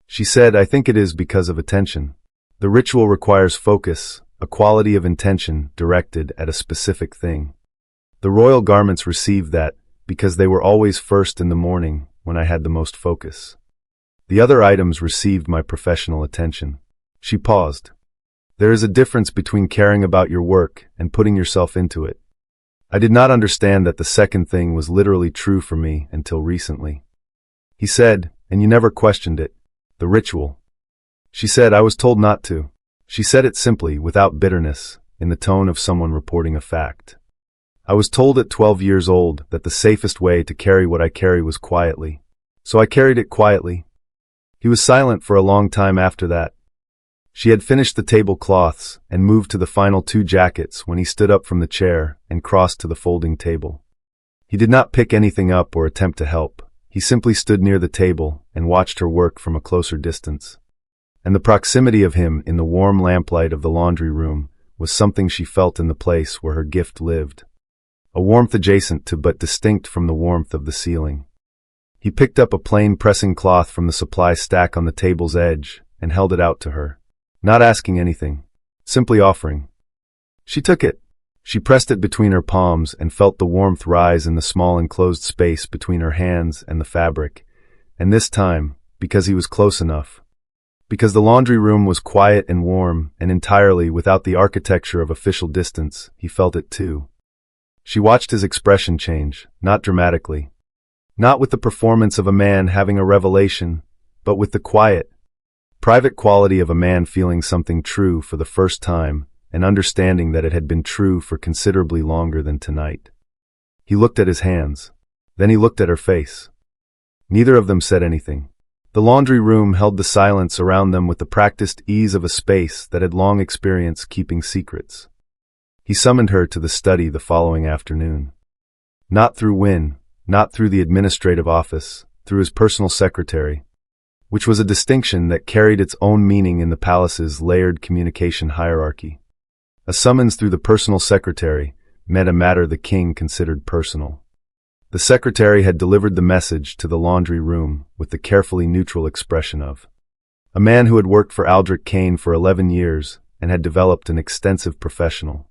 She said, "I think it is because of attention. The ritual requires focus, a quality of intention directed at a specific thing. The royal garments received that because they were always first in the morning when I had the most focus. The other items received my professional attention." She paused. "There is a difference between caring about your work and putting yourself into it. I did not understand that the second thing was literally true for me until recently." He said, "And you never questioned it, the ritual?" She said, "I was told not to." She said it simply, without bitterness, in the tone of someone reporting a fact. "I was told at 12 years old that the safest way to carry what I carry was quietly. So I carried it quietly." He was silent for a long time after that. She had finished the tablecloths and moved to the final 2 jackets when he stood up from the chair and crossed to the folding table. He did not pick anything up or attempt to help. He simply stood near the table and watched her work from a closer distance. And the proximity of him in the warm lamplight of the laundry room was something she felt in the place where her gift lived. A warmth adjacent to but distinct from the warmth of the ceiling. He picked up a plain pressing cloth from the supply stack on the table's edge and held it out to her, not asking anything, simply offering. She took it. She pressed it between her palms and felt the warmth rise in the small enclosed space between her hands and the fabric. And this time, because he was close enough. Because the laundry room was quiet and warm and entirely without the architecture of official distance, he felt it too. She watched his expression change, not dramatically. Not with the performance of a man having a revelation, but with the quiet, private quality of a man feeling something true for the first time and understanding that it had been true for considerably longer than tonight. He looked at his hands. Then he looked at her face. Neither of them said anything. The laundry room held the silence around them with the practiced ease of a space that had long experienced keeping secrets. He summoned her to the study the following afternoon. Not through Wynne, not through the administrative office, through his personal secretary, which was a distinction that carried its own meaning in the palace's layered communication hierarchy. A summons through the personal secretary meant a matter the king considered personal. The secretary had delivered the message to the laundry room with the carefully neutral expression of a man who had worked for Aldrich Cayne for 11 years and had developed an extensive professional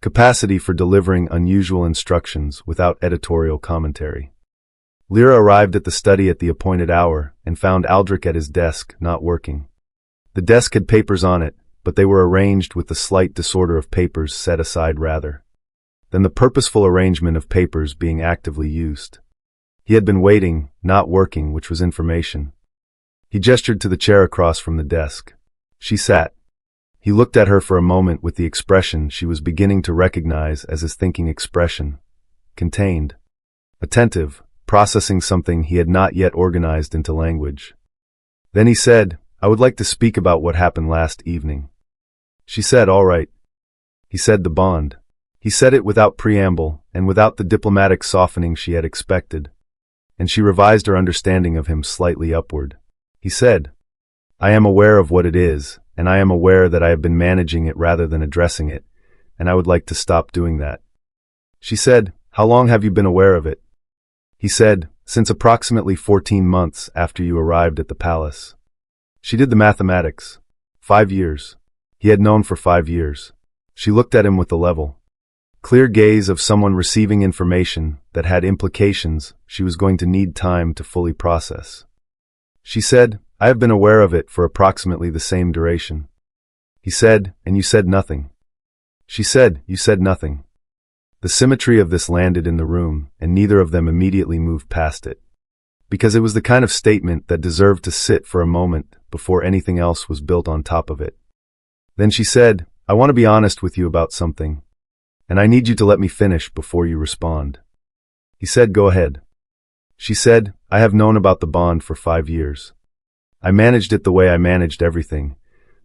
capacity for delivering unusual instructions without editorial commentary. Lira arrived at the study at the appointed hour and found Aldrich at his desk, not working. The desk had papers on it, but they were arranged with the slight disorder of papers set aside rather than the purposeful arrangement of papers being actively used. He had been waiting, not working, which was information. He gestured to the chair across from the desk. She sat. He looked at her for a moment with the expression she was beginning to recognize as his thinking expression, contained, attentive, processing something he had not yet organized into language. Then he said, "I would like to speak about what happened last evening." She said, "All right." He said, "The bond." He said it without preamble and without the diplomatic softening she had expected, and she revised her understanding of him slightly upward. He said, "I am aware of what it is, and I am aware that I have been managing it rather than addressing it, and I would like to stop doing that." She said, "How long have you been aware of it?" He said, "Since approximately 14 months after you arrived at the palace." She did the mathematics. 5 years. He had known for 5 years. She looked at him with the level, clear gaze of someone receiving information that had implications she was going to need time to fully process. She said, "I have been aware of it for approximately the same duration." He said, "And you said nothing." She said, "You said nothing." The symmetry of this landed in the room, and neither of them immediately moved past it. Because it was the kind of statement that deserved to sit for a moment before anything else was built on top of it. Then she said, "I want to be honest with you about something, and I need you to let me finish before you respond." He said, "Go ahead." She said, "I have known about the bond for 5 years. I managed it the way I managed everything,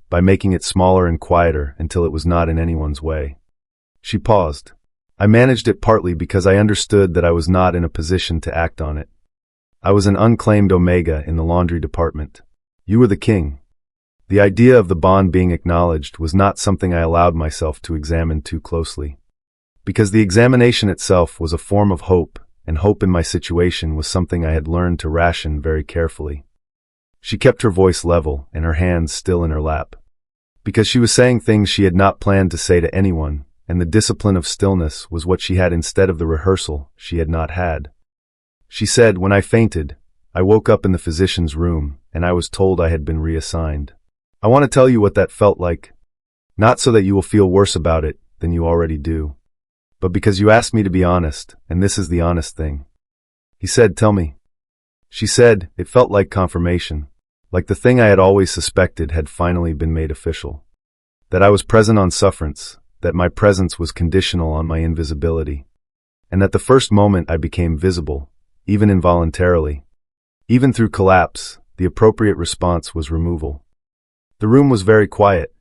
by making it smaller and quieter until it was not in anyone's way." She paused. "I managed it partly because I understood that I was not in a position to act on it. I was an unclaimed omega in the laundry department. You were the king. The idea of the bond being acknowledged was not something I allowed myself to examine too closely. Because the examination itself was a form of hope, and hope in my situation was something I had learned to ration very carefully." She kept her voice level and her hands still in her lap. Because she was saying things she had not planned to say to anyone, and the discipline of stillness was what she had instead of the rehearsal she had not had. She said, "When I fainted, I woke up in the physician's room, and I was told I had been reassigned. I want to tell you what that felt like. Not so that you will feel worse about it than you already do, but because you asked me to be honest, and this is the honest thing." He said, "Tell me." She said, "It felt like confirmation, like the thing I had always suspected had finally been made official. That I was present on sufferance, that my presence was conditional on my invisibility, and that the first moment I became visible, even involuntarily, even through collapse, the appropriate response was removal." The room was very quiet.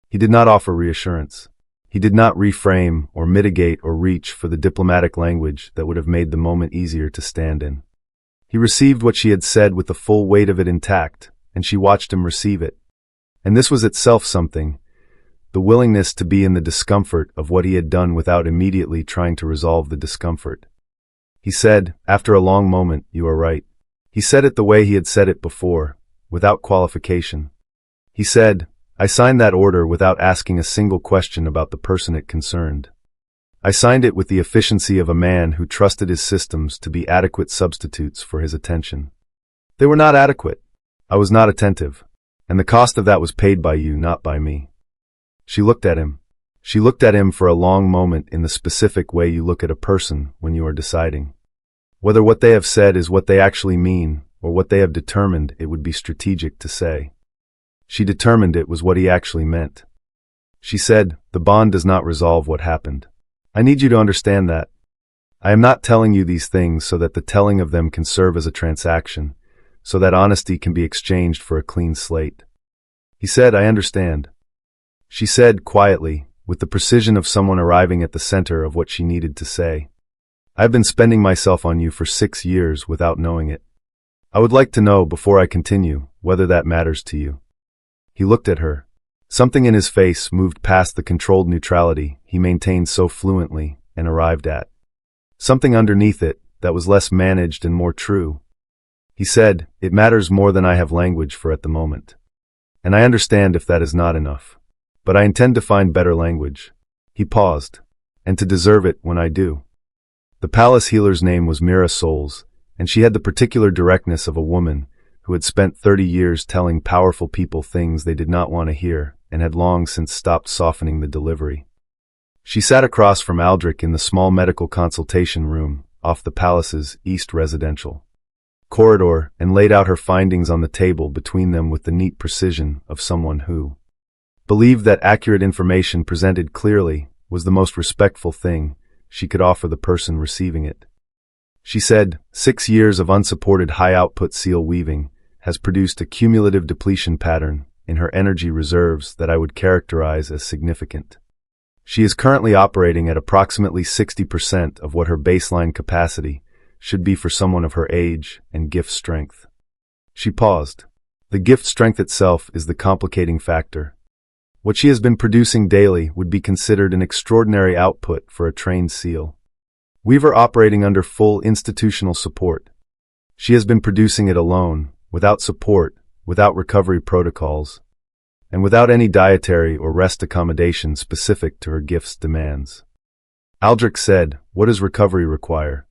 He did not offer reassurance. He did not reframe or mitigate or reach for the diplomatic language that would have made the moment easier to stand in. He received what she had said with the full weight of it intact, and she watched him receive it. And this was itself something, the willingness to be in the discomfort of what he had done without immediately trying to resolve the discomfort. He said, after a long moment, "You are right. He said it the way he had said it before, without qualification. He said, "I signed that order without asking a single question about the person it concerned. I signed it with the efficiency of a man who trusted his systems to be adequate substitutes for his attention. They were not adequate. I was not attentive. And the cost of that was paid by you, not by me." She looked at him. She looked at him for a long moment in the specific way you look at a person when you are deciding whether what they have said is what they actually mean or what they have determined it would be strategic to say. She determined it was what he actually meant. She said, "The bond does not resolve what happened. I need you to understand that. I am not telling you these things so that the telling of them can serve as a transaction, so that honesty can be exchanged for a clean slate." He said, "I understand." She said, quietly, with the precision of someone arriving at the center of what she needed to say, "I have been spending myself on you for 6 years without knowing it. I would like to know, before I continue, whether that matters to you." He looked at her. Something in his face moved past the controlled neutrality he maintained so fluently and arrived at something underneath it that was less managed and more true. He said, "It matters more than I have language for at the moment. And I understand if that is not enough. But I intend to find better language." He paused. "And to deserve it when I do." The palace healer's name was Lira Voss, and she had the particular directness of a woman who had spent 30 years telling powerful people things they did not want to hear and had long since stopped softening the delivery. She sat across from Aldrich in the small medical consultation room off the palace's east residential corridor and laid out her findings on the table between them with the neat precision of someone who believed that accurate information presented clearly was the most respectful thing she could offer the person receiving it. She said, 6 years of unsupported high-output seal weaving has produced a cumulative depletion pattern in her energy reserves that I would characterize as significant. She is currently operating at approximately 60% of what her baseline capacity should be for someone of her age and gift strength. She paused. The gift strength itself is the complicating factor. What she has been producing daily would be considered an extraordinary output for a trained SEAL. Weaver operating under full institutional support. She has been producing it alone, without support, without recovery protocols, and without any dietary or rest accommodation specific to her gift's demands. Aldrich said, "What does recovery require?"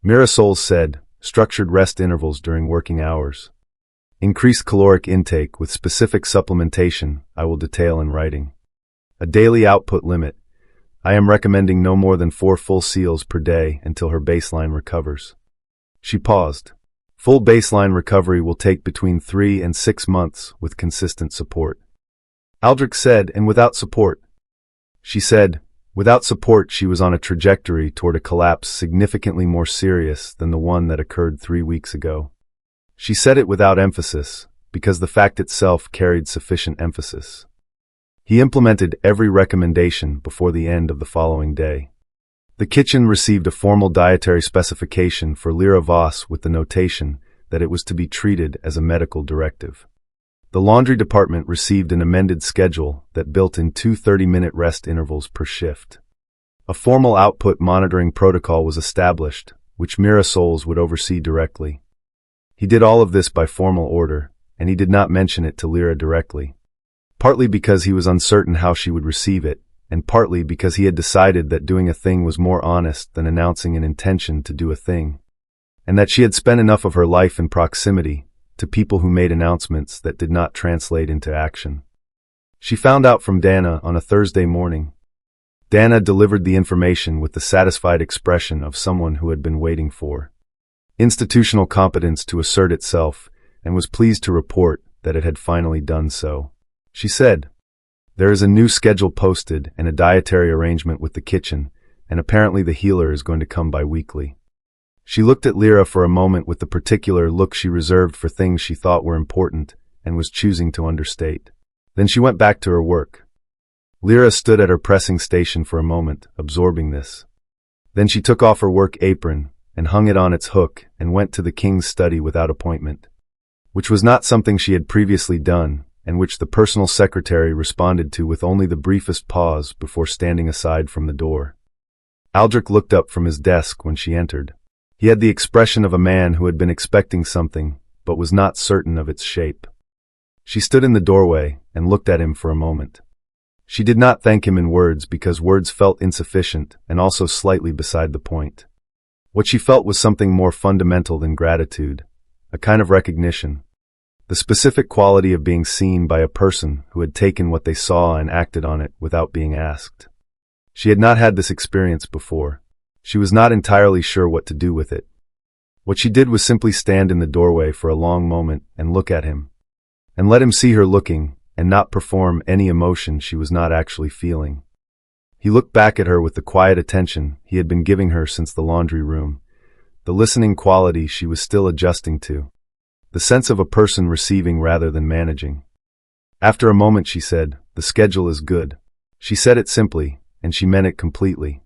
Lira Voss said, "Structured rest intervals during working hours. Increased caloric intake with specific supplementation I will detail in writing. A daily output limit. I am recommending no more than 4 full seals per day until her baseline recovers." She paused. Full baseline recovery will take between 3 and 6 months with consistent support. Aldrich said, "And without support?" She said, "Without support she was on a trajectory toward a collapse significantly more serious than the one that occurred 3 weeks ago." She said it without emphasis, because the fact itself carried sufficient emphasis. He implemented every recommendation before the end of the following day. The kitchen received a formal dietary specification for Lira Voss with the notation that it was to be treated as a medical directive. The laundry department received an amended schedule that built in 2 30-minute rest intervals per shift. A formal output monitoring protocol was established, which Lira Voss would oversee directly. He did all of this by formal order, and he did not mention it to Lira directly. Partly because he was uncertain how she would receive it, and partly because he had decided that doing a thing was more honest than announcing an intention to do a thing, and that she had spent enough of her life in proximity to people who made announcements that did not translate into action. She found out from Dana on a Thursday morning. Dana delivered the information with the satisfied expression of someone who had been waiting for institutional competence to assert itself, and was pleased to report that it had finally done so. She said, "There is a new schedule posted and a dietary arrangement with the kitchen, and apparently the healer is going to come bi-weekly." She looked at Lira for a moment with the particular look she reserved for things she thought were important and was choosing to understate. Then she went back to her work. Lira stood at her pressing station for a moment, absorbing this. Then she took off her work apron and hung it on its hook and went to the king's study without appointment, which was not something she had previously done, and which the personal secretary responded to with only the briefest pause before standing aside from the door. Aldrich looked up from his desk when she entered. He had the expression of a man who had been expecting something, but was not certain of its shape. She stood in the doorway and looked at him for a moment. She did not thank him in words because words felt insufficient and also slightly beside the point. What she felt was something more fundamental than gratitude, a kind of recognition. The specific quality of being seen by a person who had taken what they saw and acted on it without being asked. She had not had this experience before. She was not entirely sure what to do with it. What she did was simply stand in the doorway for a long moment and look at him, and let him see her looking and not perform any emotion she was not actually feeling. He looked back at her with the quiet attention he had been giving her since the laundry room, the listening quality she was still adjusting to, the sense of a person receiving rather than managing. After a moment she said, "The schedule is good." She said it simply, and she meant it completely.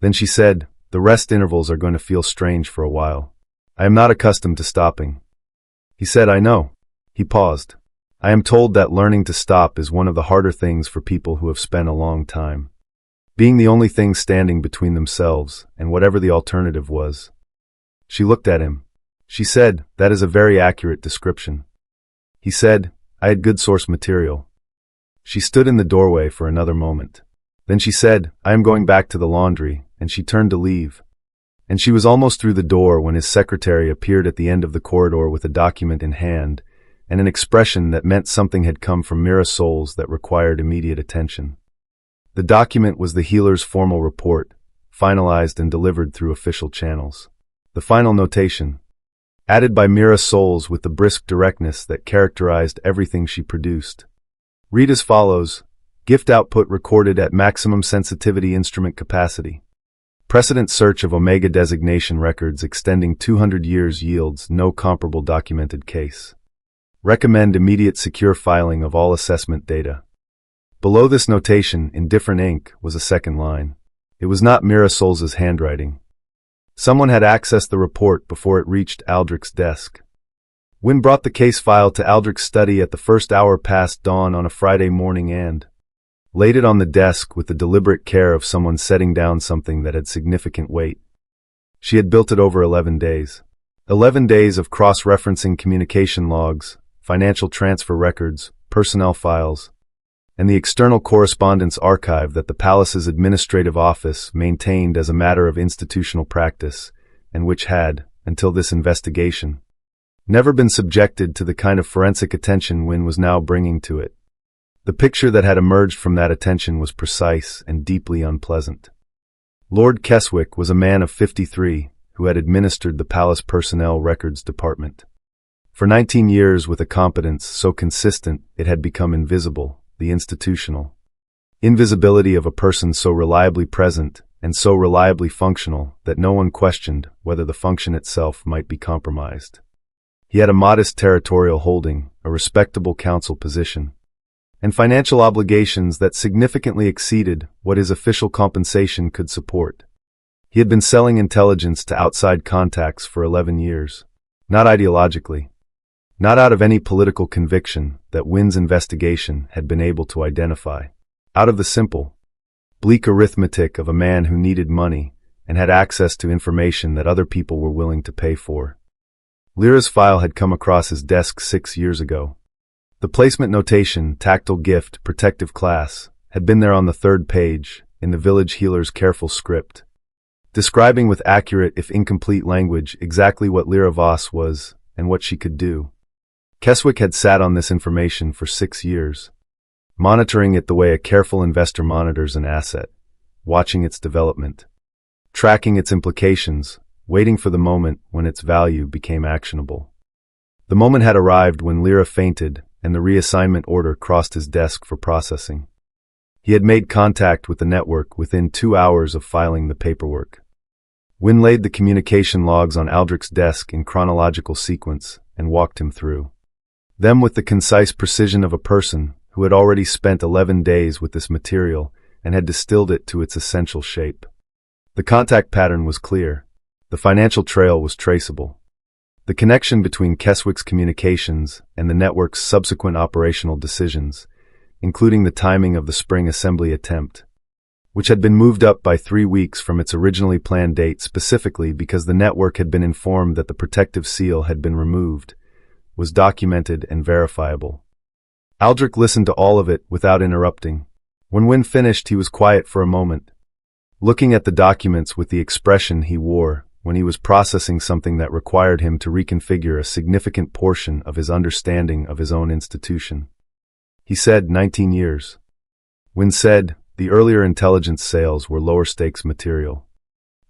Then she said, "The rest intervals are going to feel strange for a while. I am not accustomed to stopping." He said, "I know." He paused. "I am told that learning to stop is one of the harder things for people who have spent a long time being the only thing standing between themselves and whatever the alternative was." She looked at him. She said, "That is a very accurate description." He said, "I had good source material." She stood in the doorway for another moment. Then she said, "I am going back to the laundry," and she turned to leave. And she was almost through the door when his secretary appeared at the end of the corridor with a document in hand and an expression that meant something had come from Lira Voss that required immediate attention. The document was the healer's formal report, finalized and delivered through official channels. The final notation, added by Lira Voss with the brisk directness that characterized everything she produced, read as follows: gift output recorded at maximum sensitivity instrument capacity. Precedent search of Omega designation records extending 200 years yields no comparable documented case. Recommend immediate secure filing of all assessment data. Below this notation, in different ink, was a second line. It was not Lira Voss's handwriting. Someone had accessed the report before it reached Aldrich's desk. Wynne brought the case file to Aldrich's study at the first hour past dawn on a Friday morning and laid it on the desk with the deliberate care of someone setting down something that had significant weight. She had built it over 11 days. 11 days of cross-referencing communication logs, financial transfer records, personnel files, and the external correspondence archive that the palace's administrative office maintained as a matter of institutional practice, and which had, until this investigation, never been subjected to the kind of forensic attention Wynne was now bringing to it. The picture that had emerged from that attention was precise and deeply unpleasant. Lord Keswick was a man of 53 who had administered the palace personnel records department. For 19 years with a competence so consistent it had become invisible, the institutional invisibility of a person so reliably present and so reliably functional that no one questioned whether the function itself might be compromised. He had a modest territorial holding, a respectable council position, and financial obligations that significantly exceeded what his official compensation could support. He had been selling intelligence to outside contacts for 11 years, not ideologically, not out of any political conviction that Wynne's investigation had been able to identify, out of the simple, bleak arithmetic of a man who needed money and had access to information that other people were willing to pay for. Lira's file had come across his desk 6 years ago. The placement notation, tactile gift, protective class, had been there on the 3rd page, in the village healer's careful script, describing with accurate if incomplete language exactly what Lira Voss was and what she could do. Keswick had sat on this information for 6 years, monitoring it the way a careful investor monitors an asset, watching its development, tracking its implications, waiting for the moment when its value became actionable. The moment had arrived when Lira fainted and the reassignment order crossed his desk for processing. He had made contact with the network within 2 hours of filing the paperwork. Wynne laid the communication logs on Aldrich's desk in chronological sequence and walked him through them with the concise precision of a person who had already spent 11 days with this material and had distilled it to its essential shape. The contact pattern was clear. The financial trail was traceable. The connection between Keswick's communications and the network's subsequent operational decisions, including the timing of the spring assembly attempt, which had been moved up by 3 weeks from its originally planned date specifically because the network had been informed that the protective seal had been removed, was documented and verifiable. Aldrich listened to all of it without interrupting. When Wynne finished, he was quiet for a moment, looking at the documents with the expression he wore when he was processing something that required him to reconfigure a significant portion of his understanding of his own institution. He said 19 years. Wynne said the earlier intelligence sales were lower-stakes material.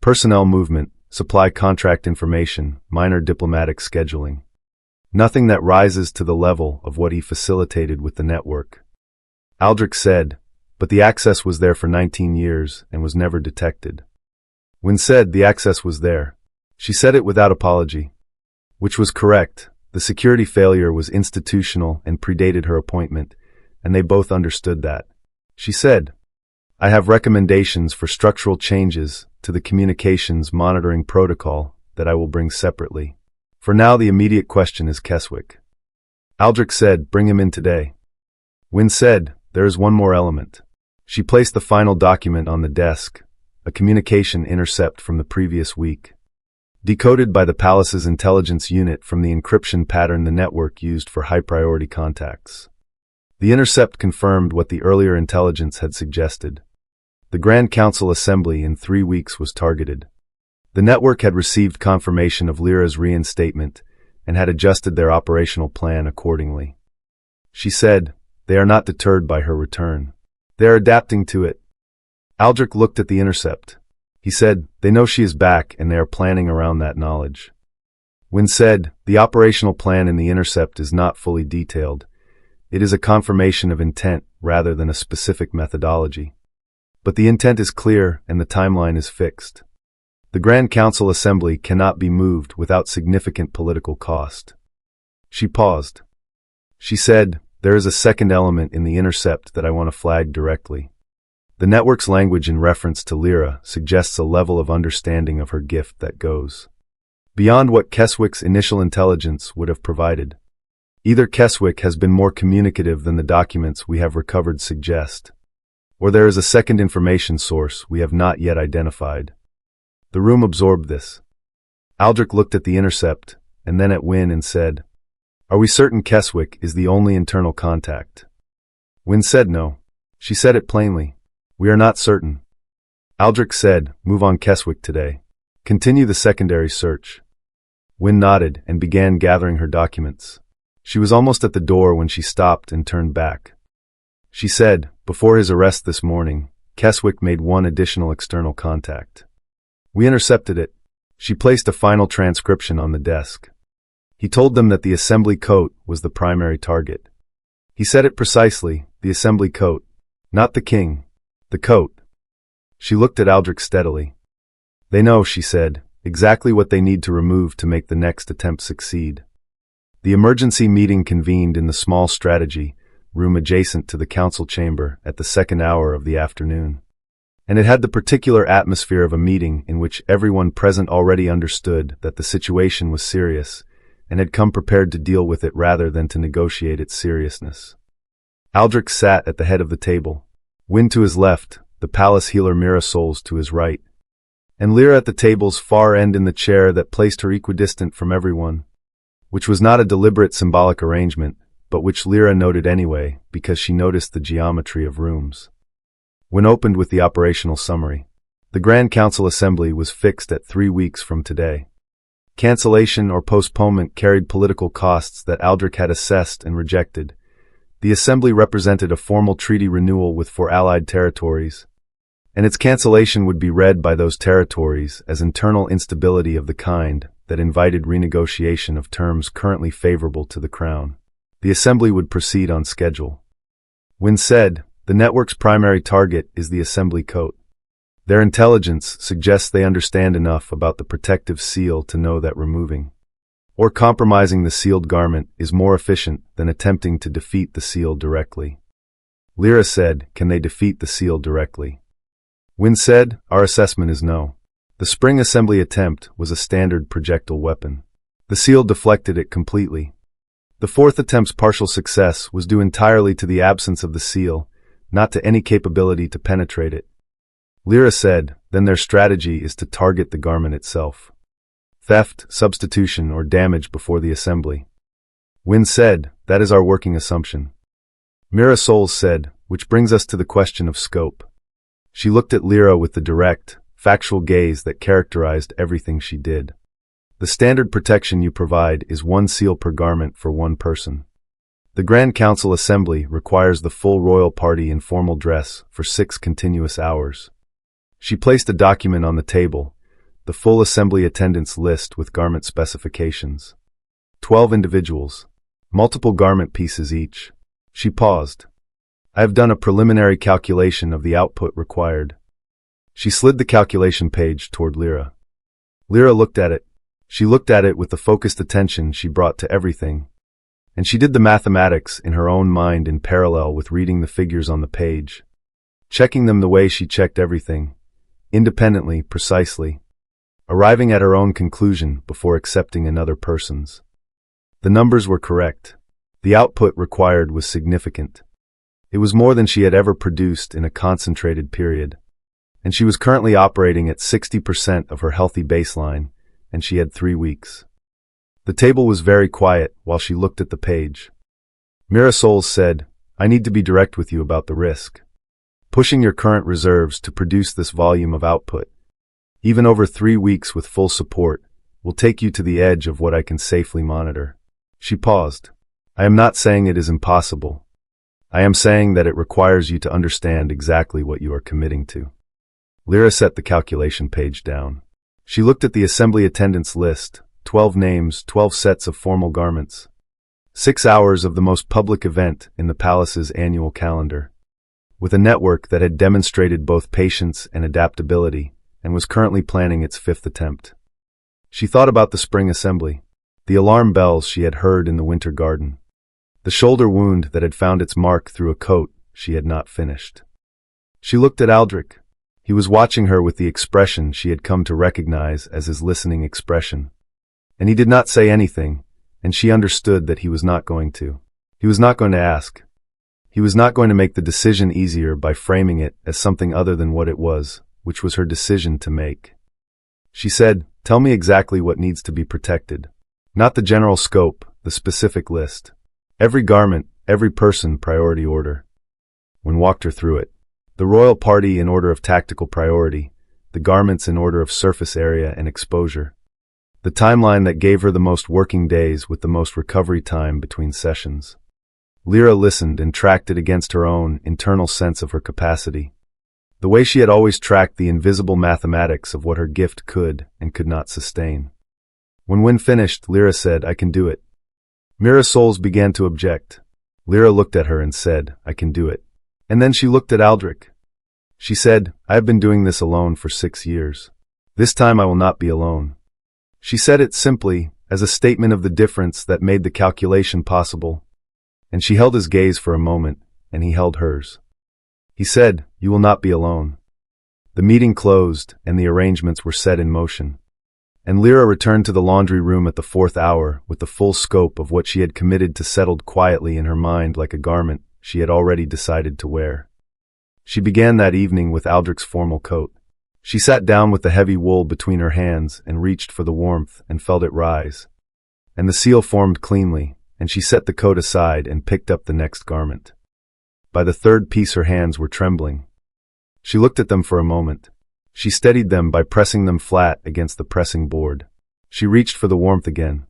Personnel movement, supply contract information, minor diplomatic scheduling. Nothing that rises to the level of what he facilitated with the network. Aldrich said, but the access was there for 19 years and was never detected. Wynne said the access was there. She said it without apology. Which was correct. The security failure was institutional and predated her appointment, and they both understood that. She said, I have recommendations for structural changes to the communications monitoring protocol that I will bring separately. For now, the immediate question is Keswick. Aldrich said, bring him in today. Wynne said, there is one more element. She placed the final document on the desk, a communication intercept from the previous week, decoded by the palace's intelligence unit from the encryption pattern the network used for high-priority contacts. The intercept confirmed what the earlier intelligence had suggested. The Grand Council Assembly in 3 weeks was targeted. The network had received confirmation of Lira's reinstatement and had adjusted their operational plan accordingly. She said, they are not deterred by her return. They are adapting to it. Aldrich looked at the intercept. He said, they know she is back and they are planning around that knowledge. Wynne said, the operational plan in the intercept is not fully detailed. It is a confirmation of intent rather than a specific methodology. But the intent is clear and the timeline is fixed. The Grand Council Assembly cannot be moved without significant political cost. She paused. She said, there is a second element in the intercept that I want to flag directly. The network's language in reference to Lira suggests a level of understanding of her gift that goes beyond what Keswick's initial intelligence would have provided. Either Keswick has been more communicative than the documents we have recovered suggest, or there is a second information source we have not yet identified. The room absorbed this. Aldrich looked at the intercept and then at Wynne and said, are we certain Keswick is the only internal contact? Wynne said no. She said it plainly. We are not certain. Aldrich said, move on Keswick today. Continue the secondary search. Wynne nodded and began gathering her documents. She was almost at the door when she stopped and turned back. She said, before his arrest this morning, Keswick made one additional external contact. We intercepted it. She placed a final transcription on the desk. He told them that the assembly coat was the primary target. He said it precisely, the assembly coat, not the king, the coat. She looked at Aldrich steadily. They know, she said, exactly what they need to remove to make the next attempt succeed. The emergency meeting convened in the small strategy room adjacent to the council chamber at the second hour of the afternoon. And it had the particular atmosphere of a meeting in which everyone present already understood that the situation was serious and had come prepared to deal with it rather than to negotiate its seriousness. Aldrich sat at the head of the table, Wynne to his left, the palace healer Mirasols to his right, and Lira at the table's far end in the chair that placed her equidistant from everyone, which was not a deliberate symbolic arrangement, but which Lira noted anyway because she noticed the geometry of rooms. Wynne opened with the operational summary. The Grand Council Assembly was fixed at 3 weeks from today. Cancellation or postponement carried political costs that Aldrich had assessed and rejected. The Assembly represented a formal treaty renewal with 4 allied territories, and its cancellation would be read by those territories as internal instability of the kind that invited renegotiation of terms currently favorable to the Crown. The Assembly would proceed on schedule. Wynne said, the network's primary target is the Assembly coat. Their intelligence suggests they understand enough about the protective seal to know that removing or compromising the sealed garment is more efficient than attempting to defeat the seal directly. Lira said, can they defeat the seal directly? Wynne said, our assessment is no. The spring assembly attempt was a standard projectile weapon. The seal deflected it completely. The fourth attempt's partial success was due entirely to the absence of the seal, not to any capability to penetrate it. Lira said, then their strategy is to target the garment itself. Theft, substitution, or damage before the assembly. Wynne said, that is our working assumption. Mira Souls said, which brings us to the question of scope. She looked at Lira with the direct, factual gaze that characterized everything she did. The standard protection you provide is 1 seal per garment for 1 person. The Grand Council Assembly requires the full royal party in formal dress for 6 continuous hours. She placed a document on the table, the full assembly attendance list with garment specifications. 12 individuals, multiple garment pieces each. She paused. I have done a preliminary calculation of the output required. She slid the calculation page toward Lira. Lira looked at it. She looked at it with the focused attention she brought to everything. And she did the mathematics in her own mind in parallel with reading the figures on the page, checking them the way she checked everything, independently, precisely, arriving at her own conclusion before accepting another person's. The numbers were correct. The output required was significant. It was more than she had ever produced in a concentrated period, and she was currently operating at 60% of her healthy baseline, and she had 3 weeks. The table was very quiet while she looked at the page. Mira Souls said, I need to be direct with you about the risk. Pushing your current reserves to produce this volume of output, even over 3 weeks with full support, will take you to the edge of what I can safely monitor. She paused. I am not saying it is impossible. I am saying that it requires you to understand exactly what you are committing to. Lira set the calculation page down. She looked at the assembly attendance list, 12 names, 12 sets of formal garments. 6 hours of the most public event in the palace's annual calendar. With a network that had demonstrated both patience and adaptability, and was currently planning its 5th attempt. She thought about the spring assembly, the alarm bells she had heard in the winter garden, the shoulder wound that had found its mark through a coat she had not finished. She looked at Aldrich. He was watching her with the expression she had come to recognize as his listening expression. And he did not say anything, and she understood that he was not going to. He was not going to ask. He was not going to make the decision easier by framing it as something other than what it was, which was her decision to make. She said, tell me exactly what needs to be protected. Not the general scope, the specific list. Every garment, every person, priority order. Wynne walked her through it. The royal party in order of tactical priority, the garments in order of surface area and exposure. The timeline that gave her the most working days with the most recovery time between sessions. Lira listened and tracked it against her own internal sense of her capacity. The way she had always tracked the invisible mathematics of what her gift could and could not sustain. When Wynne finished, Lira said, I can do it. Mira Souls began to object. Lira looked at her and said, I can do it. And then she looked at Aldrich. She said, I have been doing this alone for 6 years. This time I will not be alone. She said it simply, as a statement of the difference that made the calculation possible. And she held his gaze for a moment, and he held hers. He said, you will not be alone. The meeting closed, and the arrangements were set in motion. And Lira returned to the laundry room at the 4th hour with the full scope of what she had committed to settled quietly in her mind like a garment she had already decided to wear. She began that evening with Aldrich's formal coat. She sat down with the heavy wool between her hands and reached for the warmth and felt it rise. And the seal formed cleanly, and she set the coat aside and picked up the next garment. By the 3rd piece her hands were trembling. She looked at them for a moment. She steadied them by pressing them flat against the pressing board. She reached for the warmth again.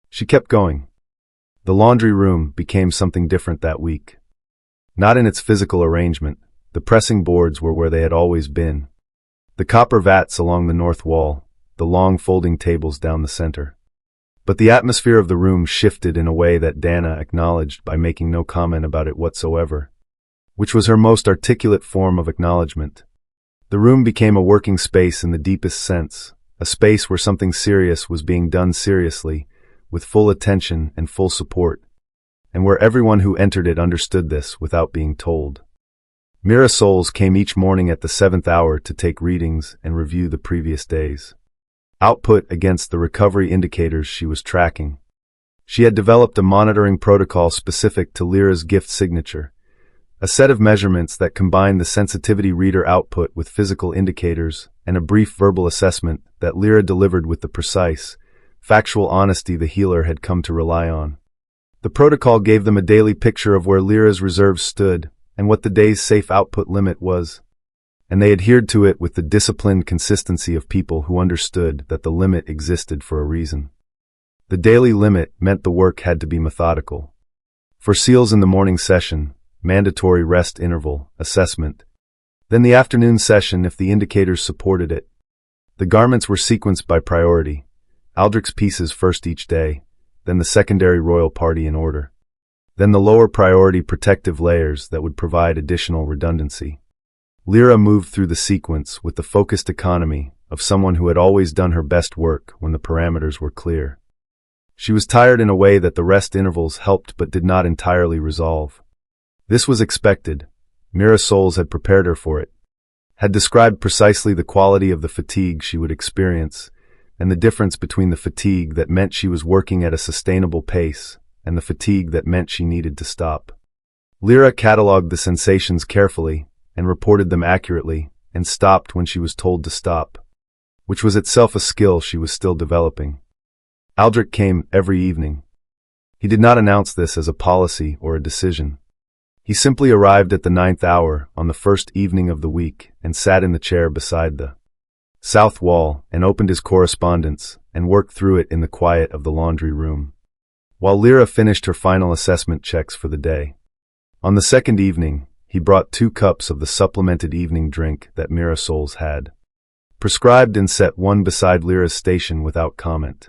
She kept going. The laundry room became something different that week. Not in its physical arrangement. The pressing boards were where they had always been. The copper vats along the north wall, the long folding tables down the center. But the atmosphere of the room shifted in a way that Dana acknowledged by making no comment about it whatsoever, which was her most articulate form of acknowledgement. The room became a working space in the deepest sense, a space where something serious was being done seriously, with full attention and full support, and where everyone who entered it understood this without being told. Mira Souls came each morning at the 7th hour to take readings and review the previous days. Output against the recovery indicators she was tracking. She had developed a monitoring protocol specific to Lira's gift signature, A set of measurements that combined the sensitivity reader output with physical indicators and a brief verbal assessment that Lira delivered with the precise, factual honesty the healer had come to rely on. The protocol gave them a daily picture of where Lira's reserves stood and what the day's safe output limit was, and they adhered to it with the disciplined consistency of people who understood that the limit existed for a reason. The daily limit meant the work had to be methodical. For SEALs in the morning session, mandatory rest interval, assessment. Then the afternoon session if the indicators supported it. The garments were sequenced by priority. Aldrich's pieces first each day, then the secondary royal party in order. Then the lower priority protective layers that would provide additional redundancy. Lira moved through the sequence with the focused economy of someone who had always done her best work when the parameters were clear. She was tired in a way that the rest intervals helped but did not entirely resolve. This was expected. Mira Souls had prepared her for it, had described precisely the quality of the fatigue she would experience, and the difference between the fatigue that meant she was working at a sustainable pace and the fatigue that meant she needed to stop. Lira catalogued the sensations carefully and reported them accurately and stopped when she was told to stop, which was itself a skill she was still developing. Aldrich came every evening. He did not announce this as a policy or a decision. He simply arrived at the 9th hour on the first evening of the week and sat in the chair beside the south wall and opened his correspondence and worked through it in the quiet of the laundry room, while Lira finished her final assessment checks for the day. On the second evening, he brought 2 cups of the supplemented evening drink that Mira Souls had prescribed and set one beside Lira's station without comment.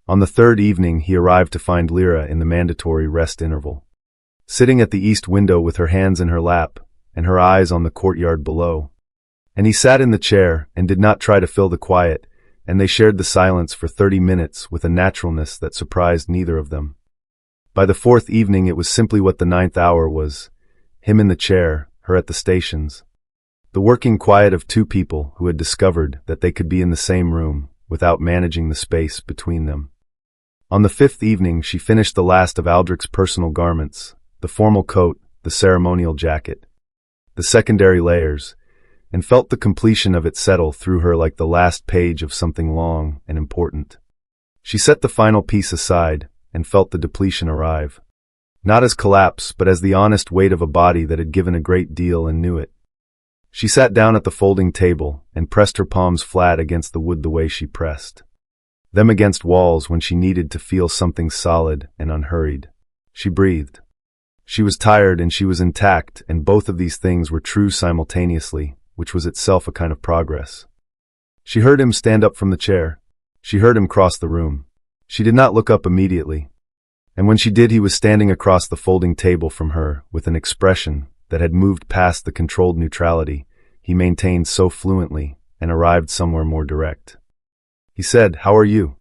On the third evening, he arrived to find Lira in the mandatory rest interval, sitting at the east window with her hands in her lap and her eyes on the courtyard below. And he sat in the chair and did not try to fill the quiet, and they shared the silence for 30 minutes with a naturalness that surprised neither of them. By the 4th evening it was simply what the 9th hour was, him in the chair, her at the stations. The working quiet of 2 people who had discovered that they could be in the same room without managing the space between them. On the 5th evening she finished the last of Aldrich's personal garments, the formal coat, the ceremonial jacket, the secondary layers, and felt the completion of it settle through her like the last page of something long and important. She set the final piece aside and felt the depletion arrive, not as collapse but as the honest weight of a body that had given a great deal and knew it. She sat down at the folding table and pressed her palms flat against the wood the way she pressed them against walls when she needed to feel something solid and unhurried. She breathed. She was tired and she was intact, and both of these things were true simultaneously, which was itself a kind of progress. She heard him stand up from the chair. She heard him cross the room. She did not look up immediately. And when she did, he was standing across the folding table from her with an expression that had moved past the controlled neutrality he maintained so fluently and arrived somewhere more direct. He said, "How are you?"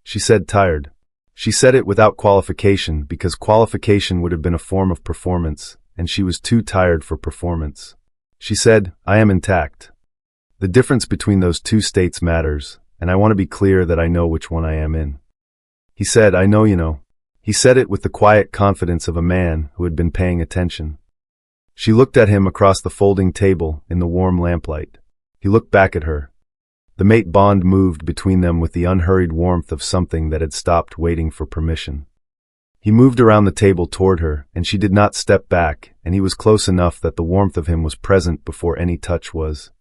She said, "Tired." She said it without qualification because qualification would have been a form of performance, and she was too tired for performance. She said, "I am intact." The difference between those 2 states matters, and I want to be clear that I know which one I am in. He said, "I know you know." He said it with the quiet confidence of a man who had been paying attention. She looked at him across the folding table in the warm lamplight. He looked back at her. The mate bond moved between them with the unhurried warmth of something that had stopped waiting for permission. He moved around the table toward her, and she did not step back, and he was close enough that the warmth of him was present before any touch was.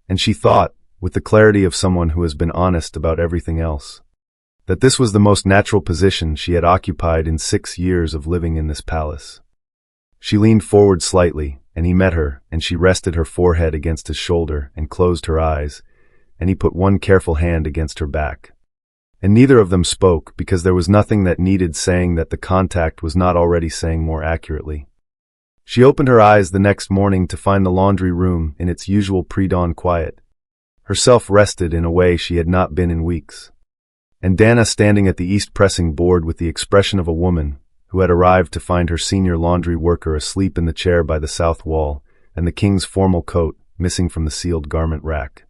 And she thought, with the clarity of someone who has been honest about everything else, that this was the most natural position she had occupied in 6 years of living in this palace. She leaned forward slightly, and he met her, and she rested her forehead against his shoulder and closed her eyes, and he put one careful hand against her back. And neither of them spoke because there was nothing that needed saying that the contact was not already saying more accurately. She opened her eyes the next morning to find the laundry room in its usual pre-dawn quiet, herself rested in a way she had not been in weeks, and Dana standing at the east pressing board with the expression of a woman who had arrived to find her senior laundry worker asleep in the chair by the south wall, and the king's formal coat missing from the sealed garment rack.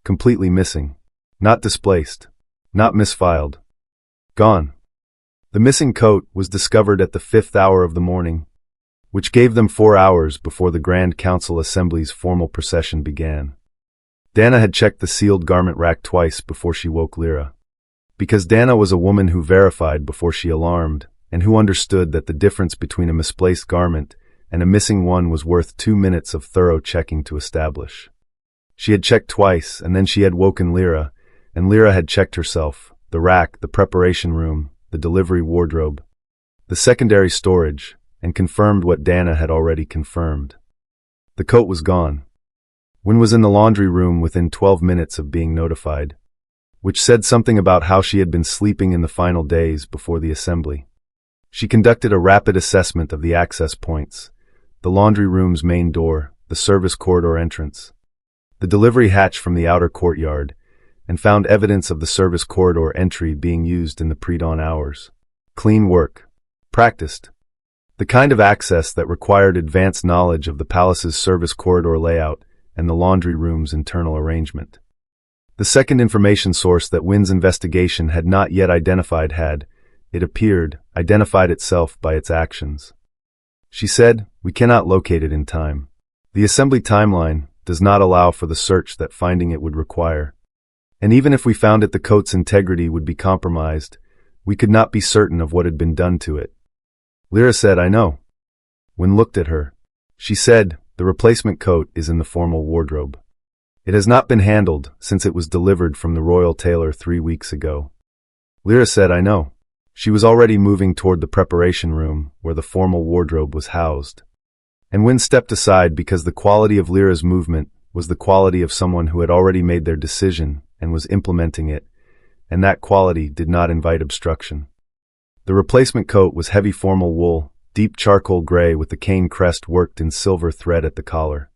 Completely missing. Not displaced. Not misfiled. Gone. The missing coat was discovered at the 5th hour of the morning. which gave them 4 hours before the Grand Council Assembly's formal procession began. Dana had checked the sealed garment rack twice before she woke Lira. Because Dana was a woman who verified before she alarmed, and who understood that the difference between a misplaced garment and a missing one was worth 2 minutes of thorough checking to establish. She had checked twice, and then she had woken Lira, and Lira had checked herself, the rack, the preparation room, the delivery wardrobe, the secondary storage, and confirmed what Dana had already confirmed. The coat was gone. Wynne was in the laundry room within 12 minutes of being notified, which said something about how she had been sleeping in the final days before the assembly. She conducted a rapid assessment of the access points, the laundry room's main door, the service corridor entrance, the delivery hatch from the outer courtyard, and found evidence of the service corridor entry being used in the pre-dawn hours. Clean work. Practiced. The kind of access that required advanced knowledge of the palace's service corridor layout and the laundry room's internal arrangement. The second information source that Wynne's investigation had not yet identified had, it appeared, identified itself by its actions. She said, "We cannot locate it in time. The assembly timeline does not allow for the search that finding it would require. And even if we found it, the coat's integrity would be compromised. We could not be certain of what had been done to it." Lira said, "I know." Wynne looked at her. She said, "The replacement coat is in the formal wardrobe. It has not been handled since it was delivered from the royal tailor 3 weeks ago." Lira said, "I know." She was already moving toward the preparation room where the formal wardrobe was housed. And Wynne stepped aside because the quality of Lira's movement was the quality of someone who had already made their decision and was implementing it, and that quality did not invite obstruction. The replacement coat was heavy formal wool, deep charcoal gray with the Cayne crest worked in silver thread at the collar.